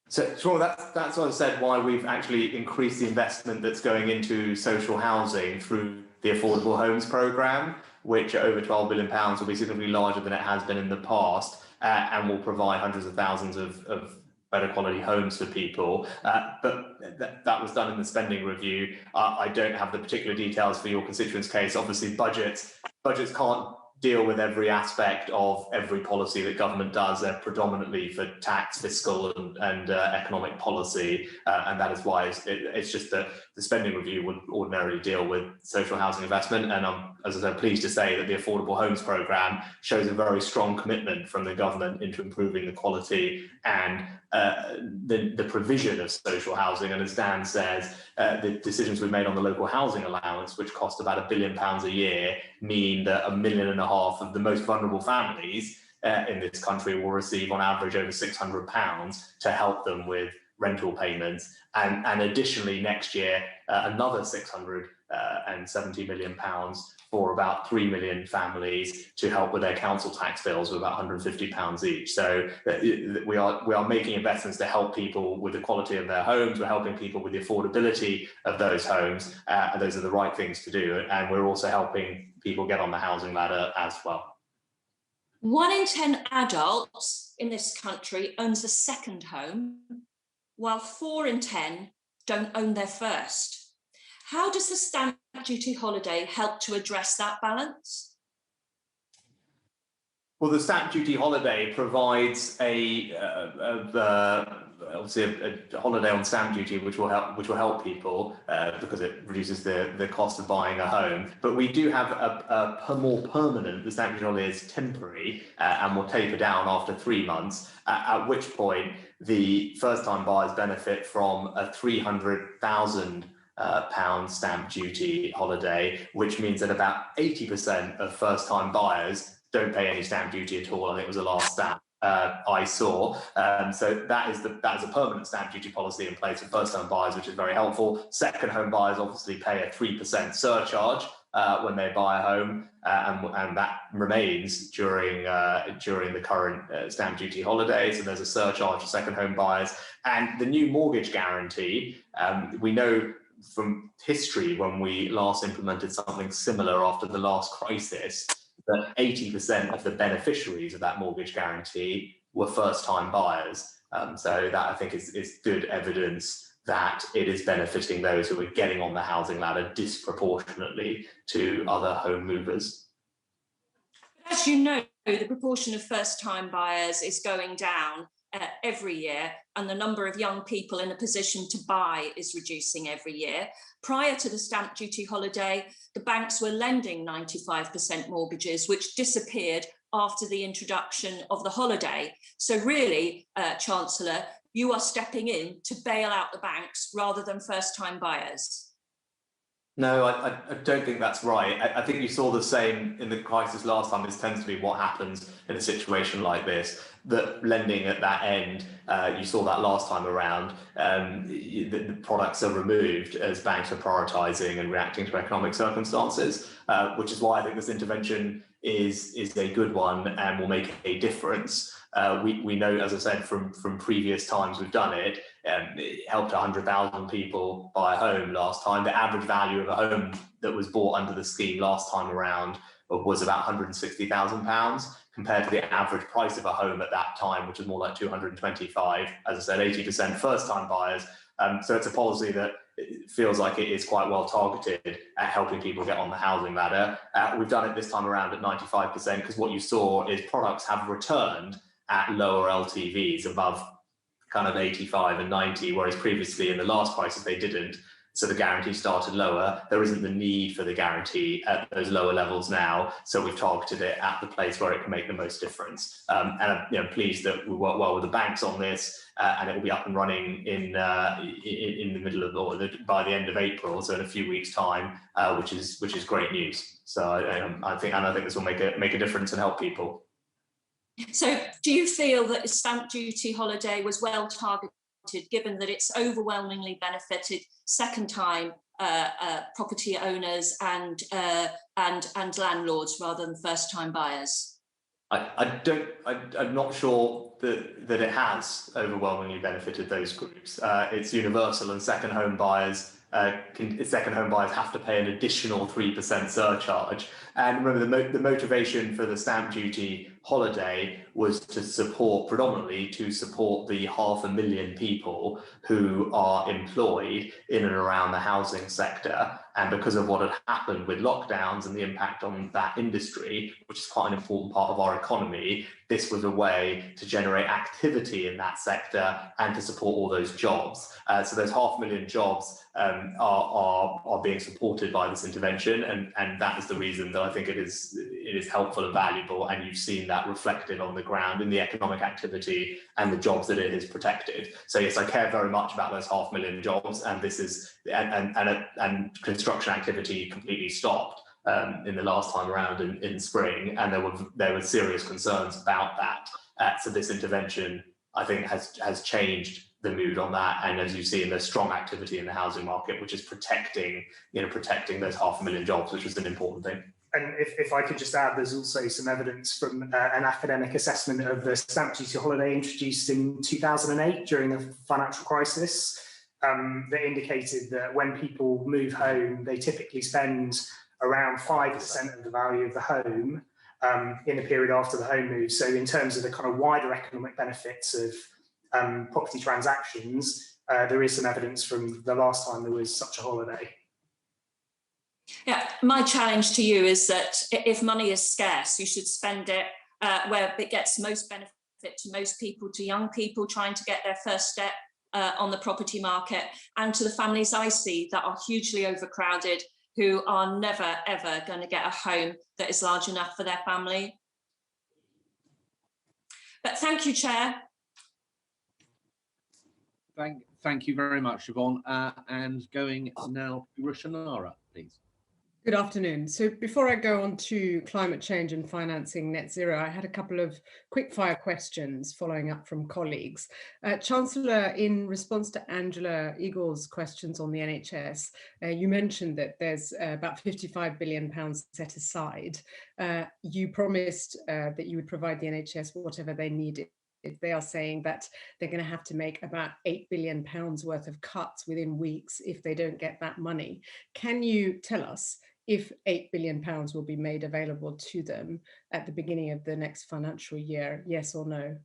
So, sure, that's what I said, why we've actually increased the investment that's going into social housing through the Affordable Homes Programme, which at over £12 billion will be significantly larger than it has been in the past, and will provide hundreds of thousands of better quality homes for people. But that was done in the spending review. I don't have the particular details for your constituents' case. Obviously, budgets can't deal with every aspect of every policy that government does. They're predominantly for tax, fiscal and economic policy, and that is why it's just that the spending review would ordinarily deal with social housing investment. And I'm, as I said, pleased to say that the Affordable Homes Programme shows a very strong commitment from the government into improving the quality and the provision of social housing. And as Dan says, the decisions we've made on the local housing allowance, which cost about £1 billion a year, mean that 1.5 million of the most vulnerable families in this country will receive on average over £600 to help them with rental payments. And additionally, next year, another £670 million for about 3 million families to help with their council tax bills of about £150 each. So we are making investments to help people with the quality of their homes. We're helping people with the affordability of those homes, and those are the right things to do. And we're also helping people get on the housing ladder as well. 1 in 10 adults in this country owns a second home, while 4 in 10 don't own their first. How does the stamp duty holiday help to address that balance? Well, the stamp duty holiday provides obviously a holiday on stamp duty, which will help people because it reduces the cost of buying a home. But we do have a more permanent. The stamp duty holiday is temporary and will taper down after 3 months. At which point the first-time buyers benefit from a £300,000 stamp duty holiday, which means that about 80% of first-time buyers don't pay any stamp duty at all. I think it was the last stat I saw. So that is a permanent stamp duty policy in place for first-time buyers, which is very helpful. Second home buyers obviously pay a 3% surcharge when they buy a home, and that remains during the current stamp duty holiday. So there's a surcharge for second home buyers, and the new mortgage guarantee. We know from history, when we last implemented something similar after the last crisis, that 80% of the beneficiaries of that mortgage guarantee were first-time buyers. So that, I think, is good evidence that it is benefiting those who are getting on the housing ladder disproportionately to other home movers. As you know, the proportion of first-time buyers is going down every year, and the number of young people in a position to buy is reducing every year. Prior to the stamp duty holiday, the banks were lending 95% mortgages, which disappeared after the introduction of the holiday. So really, Chancellor, you are stepping in to bail out the banks rather than first-time buyers. No, I don't think that's right. I think you saw the same in the crisis last time. This tends to be what happens in a situation like this, that lending at that end, you saw that last time around, the products are removed as banks are prioritising and reacting to economic circumstances, which is why I think this intervention is a good one and will make a difference. We know, as I said, from previous times we've done it, it helped 100,000 people buy a home last time. The average value of a home that was bought under the scheme last time around was about £160,000 compared to the average price of a home at that time, which was more like 225. As I said, 80% first-time buyers. So it's a policy that feels like it is quite well targeted at helping people get on the housing ladder. We've done it this time around at 95% because what you saw is products have returned at lower LTVs above kind of 85 and 90, whereas previously in the last crisis they didn't. So the guarantee started lower. There isn't the need for the guarantee at those lower levels now. So we've targeted it at the place where it can make the most difference. And I'm pleased that we work well with the banks on this, and it will be up and running in the middle of, or by the end of April, so in a few weeks' time, which is great news. So I think this will make a difference and help people. So do you feel that the stamp duty holiday was well targeted, given that it's overwhelmingly benefited second-time property owners and landlords rather than first-time buyers? I'm not sure that it has overwhelmingly benefited those groups. It's universal, and second home buyers have to pay an additional 3% surcharge. And remember, the motivation for the stamp duty holiday was predominantly to support the 500,000 people who are employed in and around the housing sector. And because of what had happened with lockdowns and the impact on that industry, which is quite an important part of our economy, this was a way to generate activity in that sector and to support all those jobs. So those 500,000 jobs are being supported by this intervention, and that is the reason that I think it is helpful and valuable. And you've seen that reflected on the ground in the economic activity and the jobs that it has protected. So yes, I care very much about those 500,000 jobs, and this is and construction activity completely stopped in the last time around in spring, and there were serious concerns about that. So this intervention, I think, has changed the mood on that, and as you see, there's strong activity in the housing market, which is protecting those 500,000 jobs, which is an important thing. And if I could just add, there's also some evidence from an academic assessment of the stamp duty holiday introduced in 2008 during the financial crisis that indicated that when people move home, they typically spend around 5% of the value of the home in the period after the home move. So in terms of the kind of wider economic benefits of property transactions, there is some evidence from the last time there was such a holiday. Yeah, my challenge to you is that if money is scarce, you should spend it where it gets most benefit to most people, to young people trying to get their first step on the property market, and to the families I see that are hugely overcrowded, who are never, ever going to get a home that is large enough for their family. But thank you, Chair. Thank you very much, Siobhan. And going now to Rushanara, please. Good afternoon. So before I go on to climate change and financing net zero, I had a couple of quickfire questions following up from colleagues. Chancellor, in response to Angela Eagle's questions on the NHS, you mentioned that there's about £55 billion set aside. You promised that you would provide the NHS whatever they needed. They are saying that they're going to have to make about £8 billion worth of cuts within weeks if they don't get that money. Can you tell us if £8 billion will be made available to them at the beginning of the next financial year, yes or no?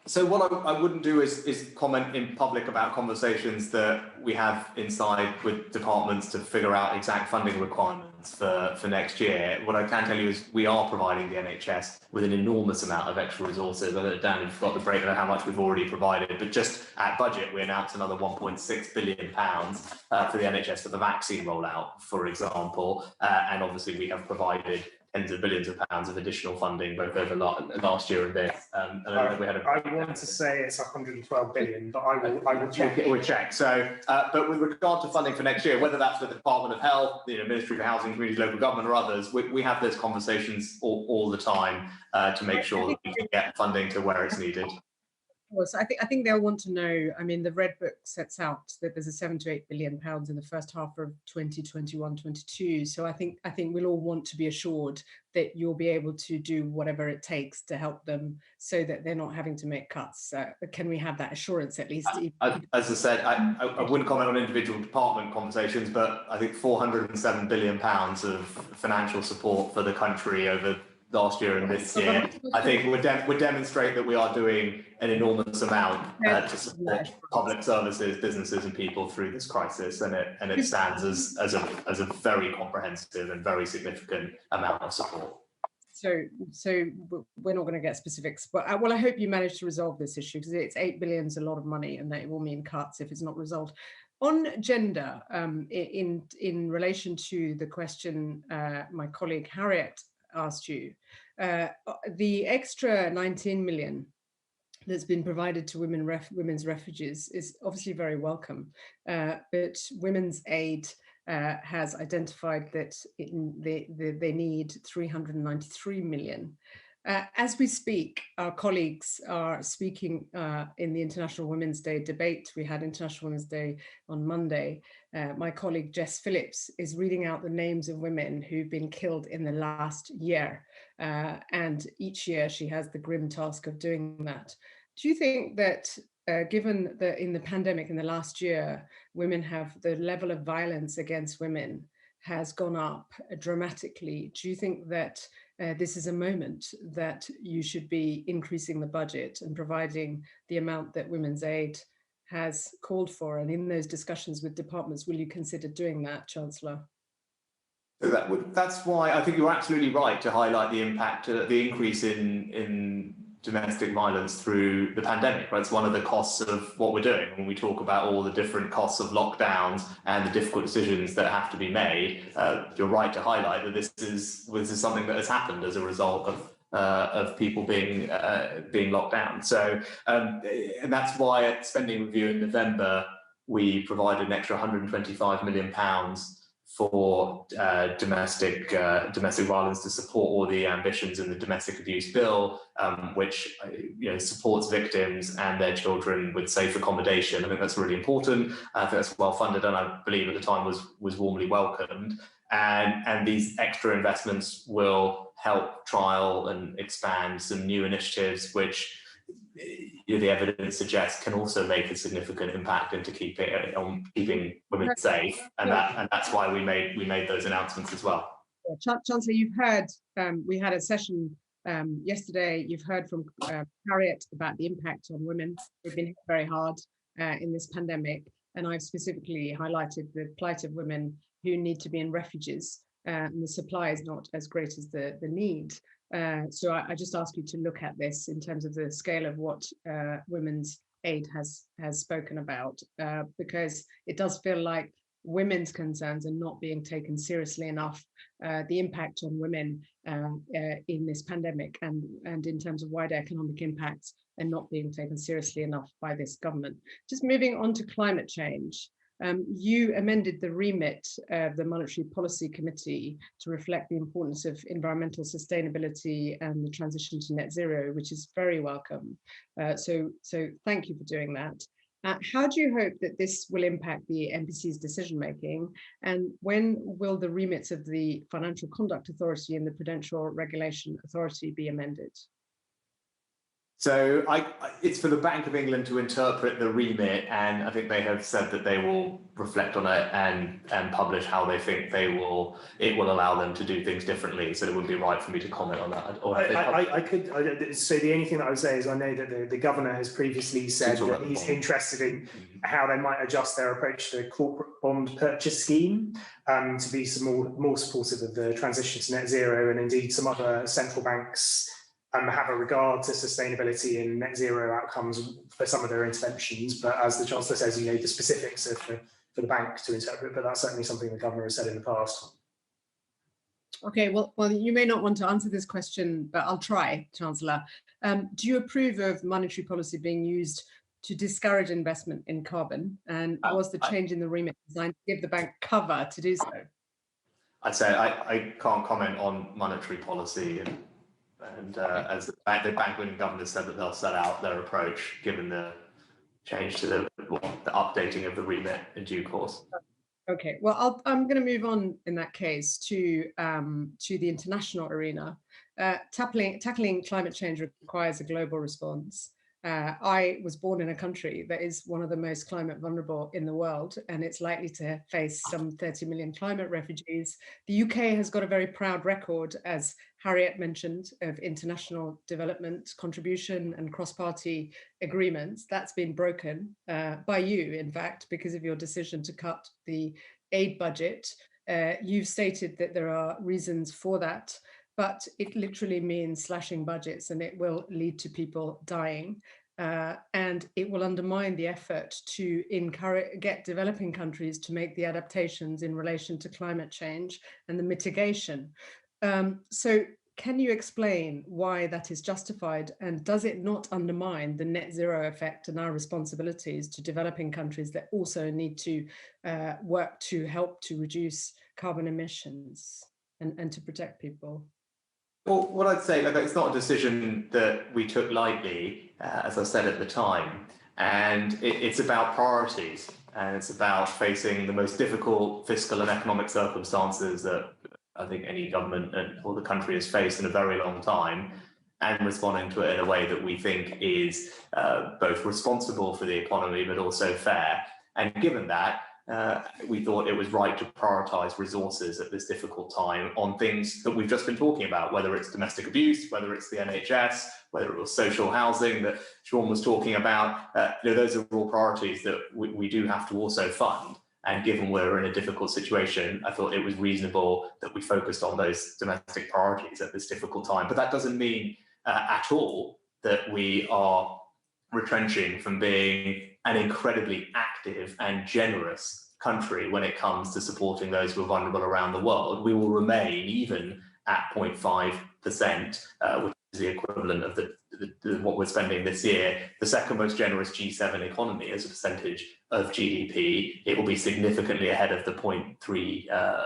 So what I wouldn't do is comment in public about conversations that we have inside with departments to figure out exact funding requirements for next year. What I can tell you is we are providing the NHS with an enormous amount of extra resources. I don't know, Dan, if you've got the breakdown of how much we've already provided, but just at budget, we announced another £1.6 billion for the NHS for the vaccine rollout, for example. And obviously we have provided tens of billions of pounds of additional funding both over last year and this. And I think we had I want to say it's 112 billion, but I will check. We'll check. So, but with regard to funding for next year, whether that's with the Department of Health, Ministry for Housing, Community, Local Government, or others, we have those conversations all the time to make sure that we can get funding to where it's needed. So I think they'll want to know. I mean, the Red Book sets out that there's a £7 to £8 billion in the first half of 2021-22. So I think we'll all want to be assured that you'll be able to do whatever it takes to help them, so that they're not having to make cuts. Can we have that assurance at least? As I said, I wouldn't comment on individual department conversations, but I think £407 billion of financial support for the country over last year and this year, I think would demonstrate that we are doing an enormous amount to support public services, businesses, and people through this crisis, and it stands as a very comprehensive and very significant amount of support. So we're not going to get specifics, but I hope you manage to resolve this issue, because it's 8 billion is a lot of money, and that will mean cuts if it's not resolved. On gender, in relation to the question my colleague Harriet asked you, the extra 19 million that's been provided to women's refuges is obviously very welcome, but Women's Aid has identified that they need 393 million. As we speak, our colleagues are speaking in the International Women's Day debate. We had International Women's Day on Monday. My colleague Jess Phillips is reading out the names of women who've been killed in the last year. And each year she has the grim task of doing that. Do you think that given that in the pandemic in the last year, the level of violence against women has gone up dramatically, do you think that this is a moment that you should be increasing the budget and providing the amount that Women's Aid has called for? And in those discussions with departments, will you consider doing that, Chancellor? That's why I think you're absolutely right to highlight the impact, the increase in domestic violence through the pandemic. Right? It's one of the costs of what we're doing when we talk about all the different costs of lockdowns and the difficult decisions that have to be made. You're right to highlight that this is something that has happened as a result of people being locked down. So, and that's why at spending review in November we provided an extra £125 million for domestic violence to support all the ambitions in the domestic abuse bill, which supports victims and their children with safe accommodation. I think that's really important. I think that's well funded, and I believe at the time was warmly welcomed. And these extra investments will help trial and expand some new initiatives, which the evidence suggests can also make a significant impact into keeping women safe, and that's why we made those announcements as well. Chancellor, you've heard we had a session yesterday. You've heard from Harriet about the impact on women. We've been hit very hard in this pandemic, and I've specifically highlighted the plight of women who need to be in refuges, and the supply is not as great as the need. So I just ask you to look at this in terms of the scale of what Women's Aid has spoken about, because it does feel like women's concerns are not being taken seriously enough, the impact on women in this pandemic and in terms of wider economic impacts are not being taken seriously enough by this government. Just moving on to climate change. You amended the remit of the Monetary Policy Committee to reflect the importance of environmental sustainability and the transition to net zero, which is very welcome. So thank you for doing that. How do you hope that this will impact the MPC's decision making? And when will the remits of the Financial Conduct Authority and the Prudential Regulation Authority be amended? So it's for the Bank of England to interpret the remit, and I think they have said that they will reflect on it and publish how they think it will allow them to do things differently. So it wouldn't be right for me to comment on that. So the only thing that I would say is I know that the governor has previously said that he's interested in how they might adjust their approach to the corporate bond purchase scheme to be some more supportive of the transition to net zero, and indeed some other central banks have a regard to sustainability and net zero outcomes for some of their interventions. But as the Chancellor says, the specifics are for the bank to interpret, but that's certainly something the governor has said in the past. Okay, well, you may not want to answer this question, but I'll try, Chancellor. Do you approve of monetary policy being used to discourage investment in carbon? And was the change in the remit designed to give the bank cover to do so? I'd say I can't comment on monetary policy, and as the Bank of England governor said that they'll set out their approach given the change to the updating of the remit in due course. Okay, well, I'm going to move on in that case to the international arena. Tackling climate change requires a global response. I was born in a country that is one of the most climate vulnerable in the world, and it's likely to face some 30 million climate refugees. The UK has got a very proud record, as Harriet mentioned, of international development contribution and cross-party agreements. That's been broken by you, in fact, because of your decision to cut the aid budget. You've stated that there are reasons for that, but it literally means slashing budgets, and it will lead to people dying. And it will undermine the effort to get developing countries to make the adaptations in relation to climate change and the mitigation. So can you explain why that is justified, and does it not undermine the net zero effect and our responsibilities to developing countries that also need to work to help to reduce carbon emissions and to protect people? Well, what I'd say, it's not a decision that we took lightly, as I said at the time, and it's about priorities, and it's about facing the most difficult fiscal and economic circumstances that I think any government or the country has faced in a very long time, and responding to it in a way that we think is both responsible for the economy but also fair. And given that, we thought it was right to prioritise resources at this difficult time on things that we've just been talking about, whether it's domestic abuse, whether it's the NHS, whether it was social housing that Sean was talking about. Those are all priorities that we do have to also fund. And given we're in a difficult situation, I thought it was reasonable that we focused on those domestic priorities at this difficult time. But that doesn't mean at all that we are retrenching from being an incredibly active and generous country when it comes to supporting those who are vulnerable around the world. We will remain even at 0.5%, which is the equivalent of what we're spending this year, the second most generous G7 economy as a percentage of GDP. It will be significantly ahead of the 0.38 or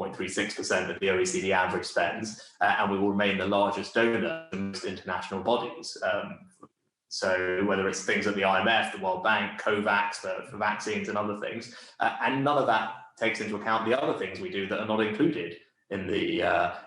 0.36% that the OECD average spends, and we will remain the largest donor to most international bodies. So whether it's things at the IMF, the World Bank, COVAX for vaccines and other things, and none of that takes into account the other things we do that are not included in the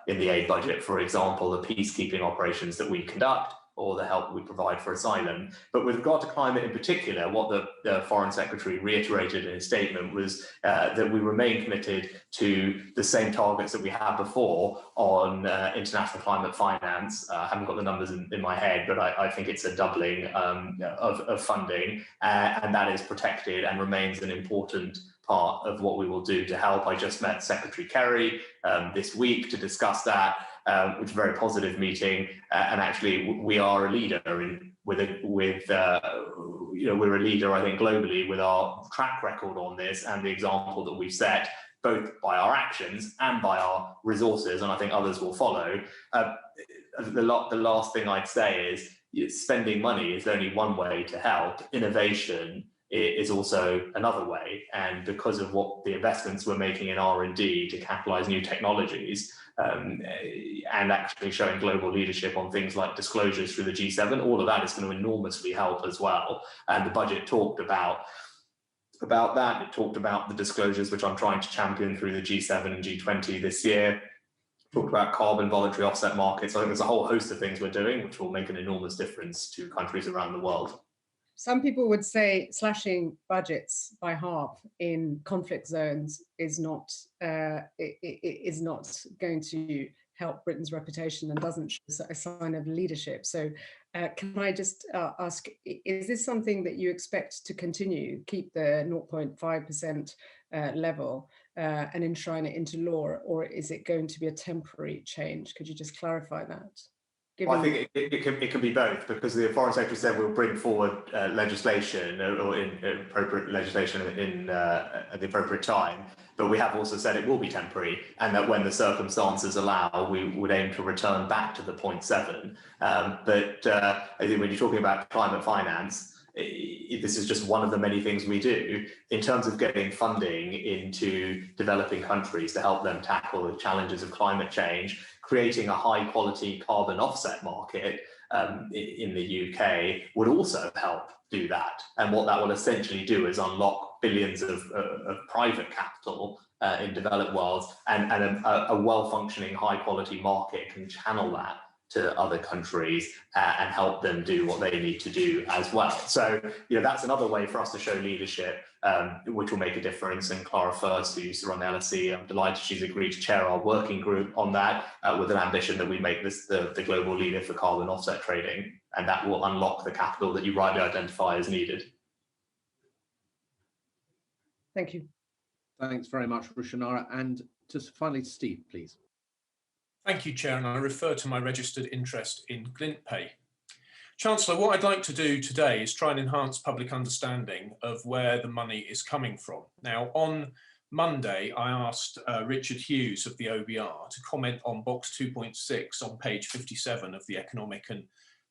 aid budget. For example, the peacekeeping operations that we conduct or the help we provide for asylum. But with regard to climate in particular, what the Foreign Secretary reiterated in his statement was that we remain committed to the same targets that we had before on international climate finance. I haven't got the numbers in my head, but I think it's a doubling of funding, and that is protected and remains an important part of what we will do to help. I just met Secretary Kerry this week to discuss that, which is a very positive meeting, and actually we are a leader we're a leader, I think, globally with our track record on this and the example that we've set, both by our actions and by our resources, and I think others will follow. The last thing I'd say is spending money is only one way to help. Innovation is also another way, and because of what the investments we're making in R&D to catalyze new technologies, and actually showing global leadership on things like disclosures through the G7, all of that is going to enormously help as well. And the budget talked about that. It talked about the disclosures, which I'm trying to champion through the G7 and G20 this year. Talked about carbon voluntary offset markets. I think there's a whole host of things we're doing which will make an enormous difference to countries around the world. Some people would say slashing budgets by half in conflict zones is not going to help Britain's reputation and doesn't show a sign of leadership. So can I just ask, is this something that you expect to continue, keep the 0.5% level and enshrine it into law, or is it going to be a temporary change? Could you just clarify that? Given... I think it can be both, because the Foreign Secretary said we'll bring forward legislation or appropriate legislation at the appropriate time. But we have also said it will be temporary, and that when the circumstances allow, we would aim to return back to the 0.7. But I think when you're talking about climate finance, this is just one of the many things we do in terms of getting funding into developing countries to help them tackle the challenges of climate change. Creating a high quality carbon offset market in the UK would also help do that. And what that will essentially do is unlock billions of private capital in developed worlds, and a well-functioning high quality market can channel that to other countries and help them do what they need to do as well. So, that's another way for us to show leadership, which will make a difference. And Clara First, who used to run the LSE, I'm delighted she's agreed to chair our working group on that, with an ambition that we make this the global leader for carbon offset trading, and that will unlock the capital that you rightly identify as needed. Thank you. Thanks very much, Rushanara. And just finally, Steve, please. Thank you, Chair, and I refer to my registered interest in GlintPay. Chancellor, what I'd like to do today is try and enhance public understanding of where the money is coming from. Now, on Monday, I asked Richard Hughes of the OBR to comment on box 2.6 on page 57 of the Economic and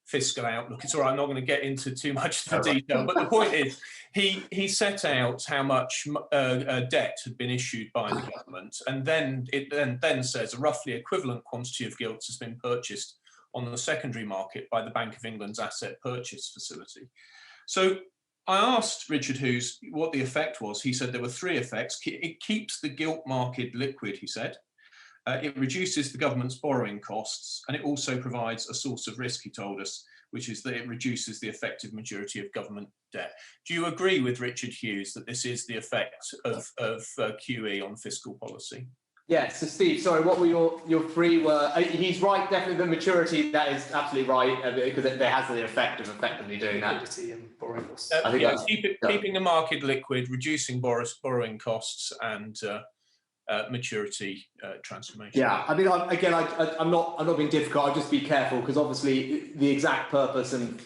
Fiscal Outlook. It's all right, I'm not going to get into too much of the detail, but the point is he set out how much debt had been issued by the government, and then it then says a roughly equivalent quantity of gilts has been purchased on the secondary market by the Bank of England's asset purchase facility. So I asked Richard Hughes what the effect was. He said there were three effects. It keeps the gilt market liquid, he said. It reduces the government's borrowing costs, and it also provides a source of risk, he told us, which is that it reduces the effective maturity of government debt. Do you agree with Richard Hughes that this is the effect of QE on fiscal policy? Yes, so Steve, sorry, what were your three were? He's right, definitely the maturity, that is absolutely right, because it has the effect of effectively doing that. Liquidity and borrowing costs. Keeping the market liquid, reducing borrowing costs, and maturity transformation. Yeah, I mean, I'm not being difficult. I'll just be careful, because obviously the exact purpose and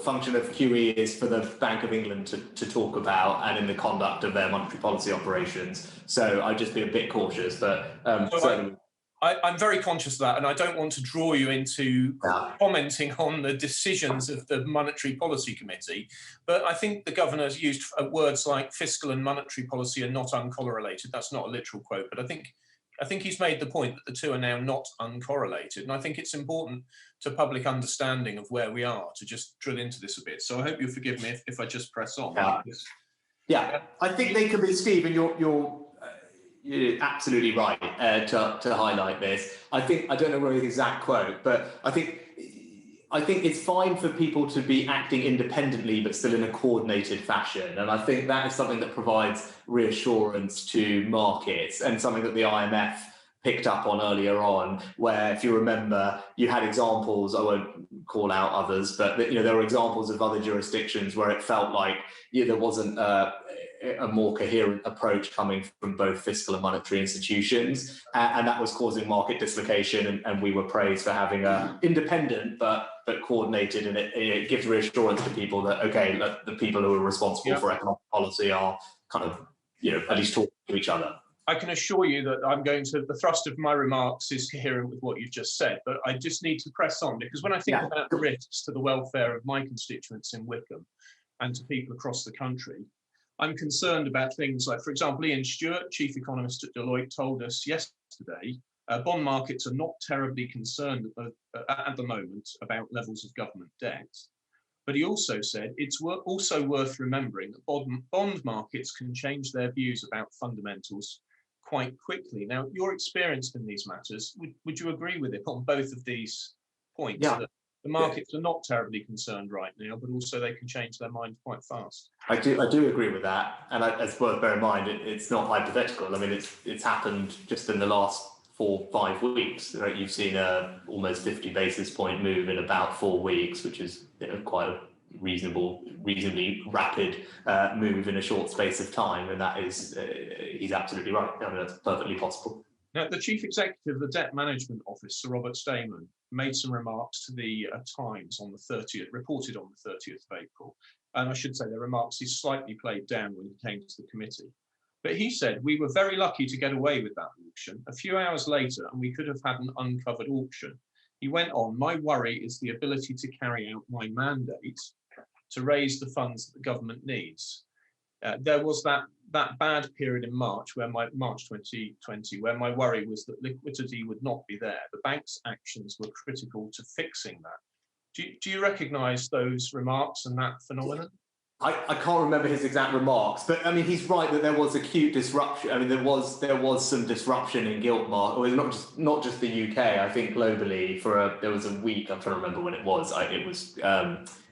function of QE is for the Bank of England to talk about, and in the conduct of their monetary policy operations. So I'd just be a bit cautious. But I'm very conscious of that, and I don't want to draw you into commenting on the decisions of the Monetary Policy Committee, but I think the governor's used words like fiscal and monetary policy are not uncorrelated. That's not a literal quote, but I think he's made the point that the two are now not uncorrelated, and I think it's important to public understanding of where we are to just drill into this a bit. So I hope you'll forgive me if I just press on. Yeah, I think they can be, Steve, and you're absolutely right to highlight this. I don't know the exact quote, but I think it's fine for people to be acting independently, but still in a coordinated fashion. And I think that is something that provides reassurance to markets, and something that the IMF picked up on earlier on, where, if you remember, you had examples, I won't call out others, but there were examples of other jurisdictions where it felt like there wasn't a more coherent approach coming from both fiscal and monetary institutions, and that was causing market dislocation, and we were praised for having a independent but coordinated, and it gives reassurance to people that, okay, the people who are responsible for economic policy are kind of, at least talking to each other. I can assure you that the thrust of my remarks is coherent with what you've just said, but I just need to press on, because when I think about the risks to the welfare of my constituents in Wickham and to people across the country, I'm concerned about things like, for example, Ian Stewart, chief economist at Deloitte, told us yesterday bond markets are not terribly concerned at the moment about levels of government debt. But he also said it's also worth remembering that bond markets can change their views about fundamentals quite quickly. Now, you're experienced in these matters. Would you agree with it on both of these points? Yeah. That the markets are not terribly concerned right now, but also they can change their mind quite fast. I do agree with that, and it's worth bearing in mind it's not hypothetical. I mean, it's happened just in the last 4 or 5 weeks. Right? You've seen a almost 50 basis point move in about 4 weeks, which is quite a reasonably rapid move in a short space of time, and that is he's absolutely right. I mean, that's perfectly possible. Now, the Chief Executive of the Debt Management Office, Sir Robert Stayman, made some remarks to the Times on the 30th, reported on the 30th of April. And I should say the remarks he slightly played down when he came to the committee. But he said, we were very lucky to get away with that auction. A few hours later, and we could have had an uncovered auction. He went on, my worry is the ability to carry out my mandate to raise the funds that the government needs. There was that bad period in March, March 2020, where my worry was that liquidity would not be there. The bank's actions were critical to fixing that. Do you recognise those remarks and that phenomenon? I can't remember his exact remarks, but I mean, he's right that there was acute disruption. I mean, there was some disruption in gilt market. Well, not just the UK. I think globally there was a week. I'm trying to remember when it was. It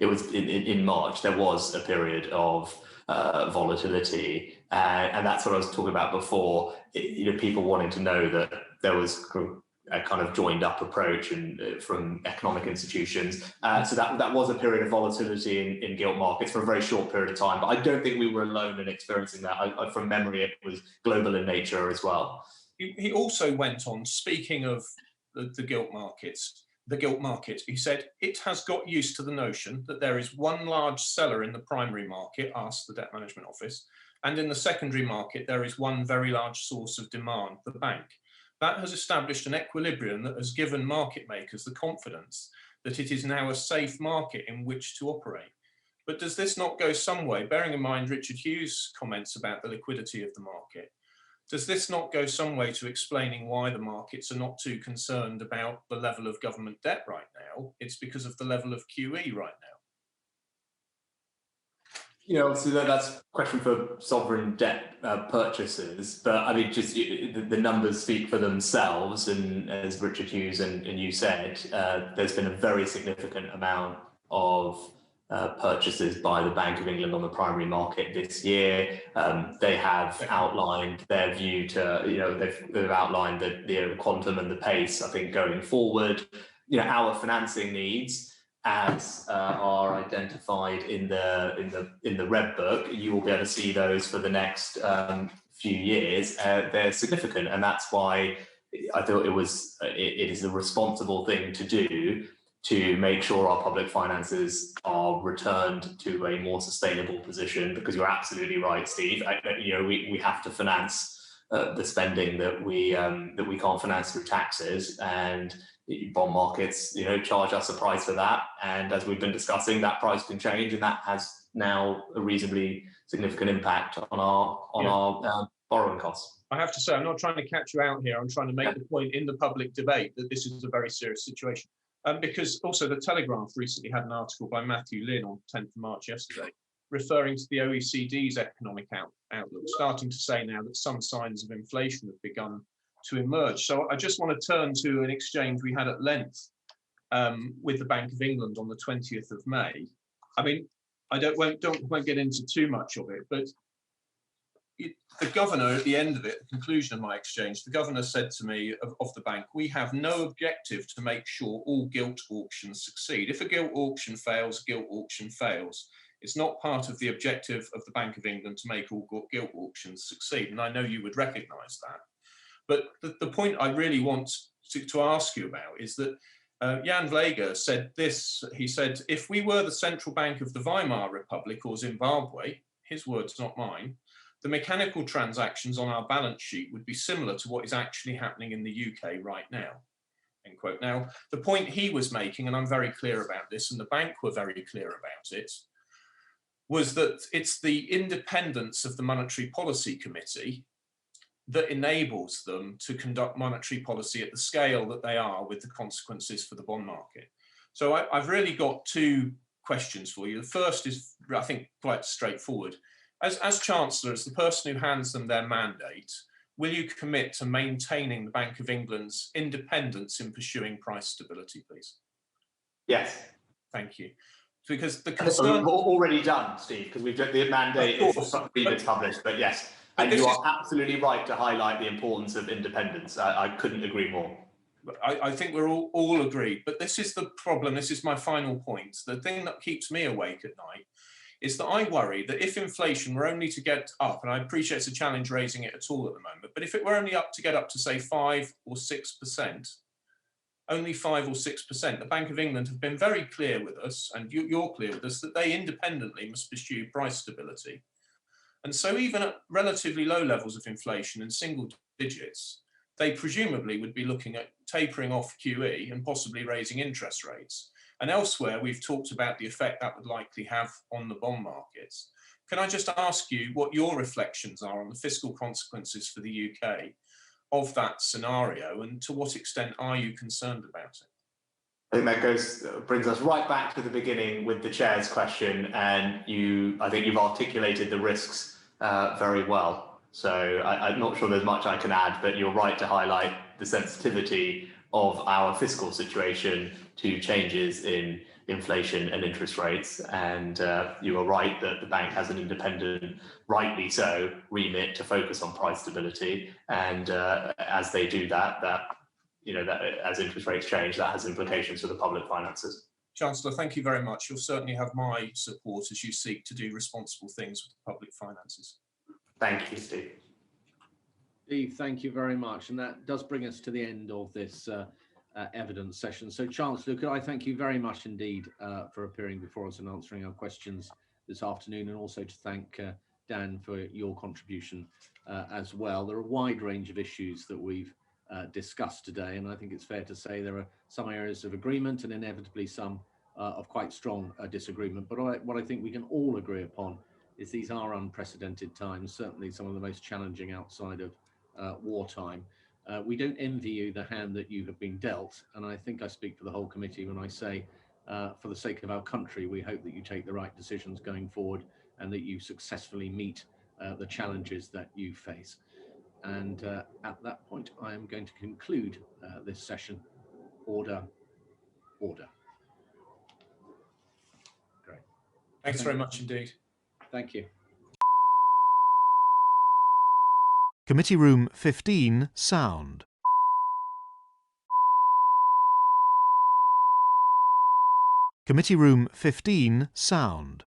was in March. There was a period of volatility, and that's what I was talking about before. People wanting to know that there was a kind of joined up approach from economic institutions. So that was a period of volatility in gilt markets for a very short period of time. But I don't think we were alone in experiencing that. From memory, it was global in nature as well. He also went on, speaking of the gilt markets, he said, it has got used to the notion that there is one large seller in the primary market, asked the Debt Management Office, and in the secondary market, there is one very large source of demand, the bank. That has established an equilibrium that has given market makers the confidence that it is now a safe market in which to operate. But does this not go some way, bearing in mind Richard Hughes' comments about the liquidity of the market, does this not go some way to explaining why the markets are not too concerned about the level of government debt right now? It's because of the level of QE right now. Obviously that's a question for sovereign debt purchases, but I mean, just the numbers speak for themselves. And as Richard Hughes and you said, there's been a very significant amount of purchases by the Bank of England on the primary market this year. They have outlined their view to, they've outlined the quantum and the pace, I think, going forward. Our financing needs, as are identified in the red book, you will be able to see those for the next few years. They're significant, and that's why I thought it is a responsible thing to do to make sure our public finances are returned to a more sustainable position. Because you're absolutely right, Steve. We have to finance the spending that we can't finance through taxes, and bond markets, charge us a price for that. And as we've been discussing, that price can change, and that has now a reasonably significant impact on our borrowing costs. I have to say, I'm not trying to catch you out here. I'm trying to make the point in the public debate that this is a very serious situation. Because also the Telegraph recently had an article by Matthew Lynn on 10th of March yesterday, referring to the OECD's economic outlook, starting to say now that some signs of inflation have begun to emerge. So I just want to turn to an exchange we had at length with the Bank of England on the 20th of May. I mean, I won't get into too much of it, but the governor at the end of it, the conclusion of my exchange, the governor said to me of the bank, we have no objective to make sure all gilt auctions succeed. If a gilt auction fails, a gilt auction fails. It's not part of the objective of the Bank of England to make all gilt auctions succeed. And I know you would recognise that. But the point I really want to ask you about is that Jan Vlega said this. He said, if we were the central bank of the Weimar Republic or Zimbabwe, his words, not mine, the mechanical transactions on our balance sheet would be similar to what is actually happening in the UK right now. End quote. Now, the point he was making, and I'm very clear about this, and the bank were very clear about it, was that it's the independence of the Monetary Policy Committee that enables them to conduct monetary policy at the scale that they are, with the consequences for the bond market. So I've really got two questions for you. The first is, I think, quite straightforward. As Chancellor, as the person who hands them their mandate, will you commit to maintaining the Bank of England's independence in pursuing price stability, please? Yes. Thank you. Because the concern... Already done, Steve, because we've got the mandate is published, but yes. And you are absolutely right to highlight the importance of independence. I couldn't agree more. I think we're all agreed, but this is the problem. This is my final point. The thing that keeps me awake at night is that I worry that if inflation were only to get up, and I appreciate it's a challenge raising it at all at the moment, but if it were only to get up to say 5 or 6%, only 5 or 6%. The Bank of England have been very clear with us, and you're clear with us, that they independently must pursue price stability. And so even at relatively low levels of inflation in single digits, they presumably would be looking at tapering off QE and possibly raising interest rates. And elsewhere, we've talked about the effect that would likely have on the bond markets. Can I just ask you what your reflections are on the fiscal consequences for the UK of that scenario, and to what extent are you concerned about it? I think that brings us right back to the beginning with the chair's question, and I think you've articulated the risks very well. So I'm not sure there's much I can add, but you're right to highlight the sensitivity of our fiscal situation to changes in inflation and interest rates. And you are right that the bank has an independent, rightly so, remit to focus on price stability. And as they do that as interest rates change, that has implications for the public finances. Chancellor, thank you very much. You'll certainly have my support as you seek to do responsible things with the public finances. Thank you, Steve. Steve, thank you very much. And that does bring us to the end of this evidence session. So, Chancellor, could I thank you very much indeed for appearing before us and answering our questions this afternoon, and also to thank Dan for your contribution as well. There are a wide range of issues that we've discussed today, and I think it's fair to say there are some areas of agreement and inevitably some of quite strong disagreement. But what I think we can all agree upon is these are unprecedented times, certainly some of the most challenging outside of wartime. We don't envy you the hand that you have been dealt, and I think I speak for the whole committee when I say, for the sake of our country, we hope that you take the right decisions going forward and that you successfully meet the challenges that you face. And at that point, I am going to conclude this session. Order. Great. Thanks very much indeed. Thank you. Committee Room 15, sound. Committee Room 15, sound.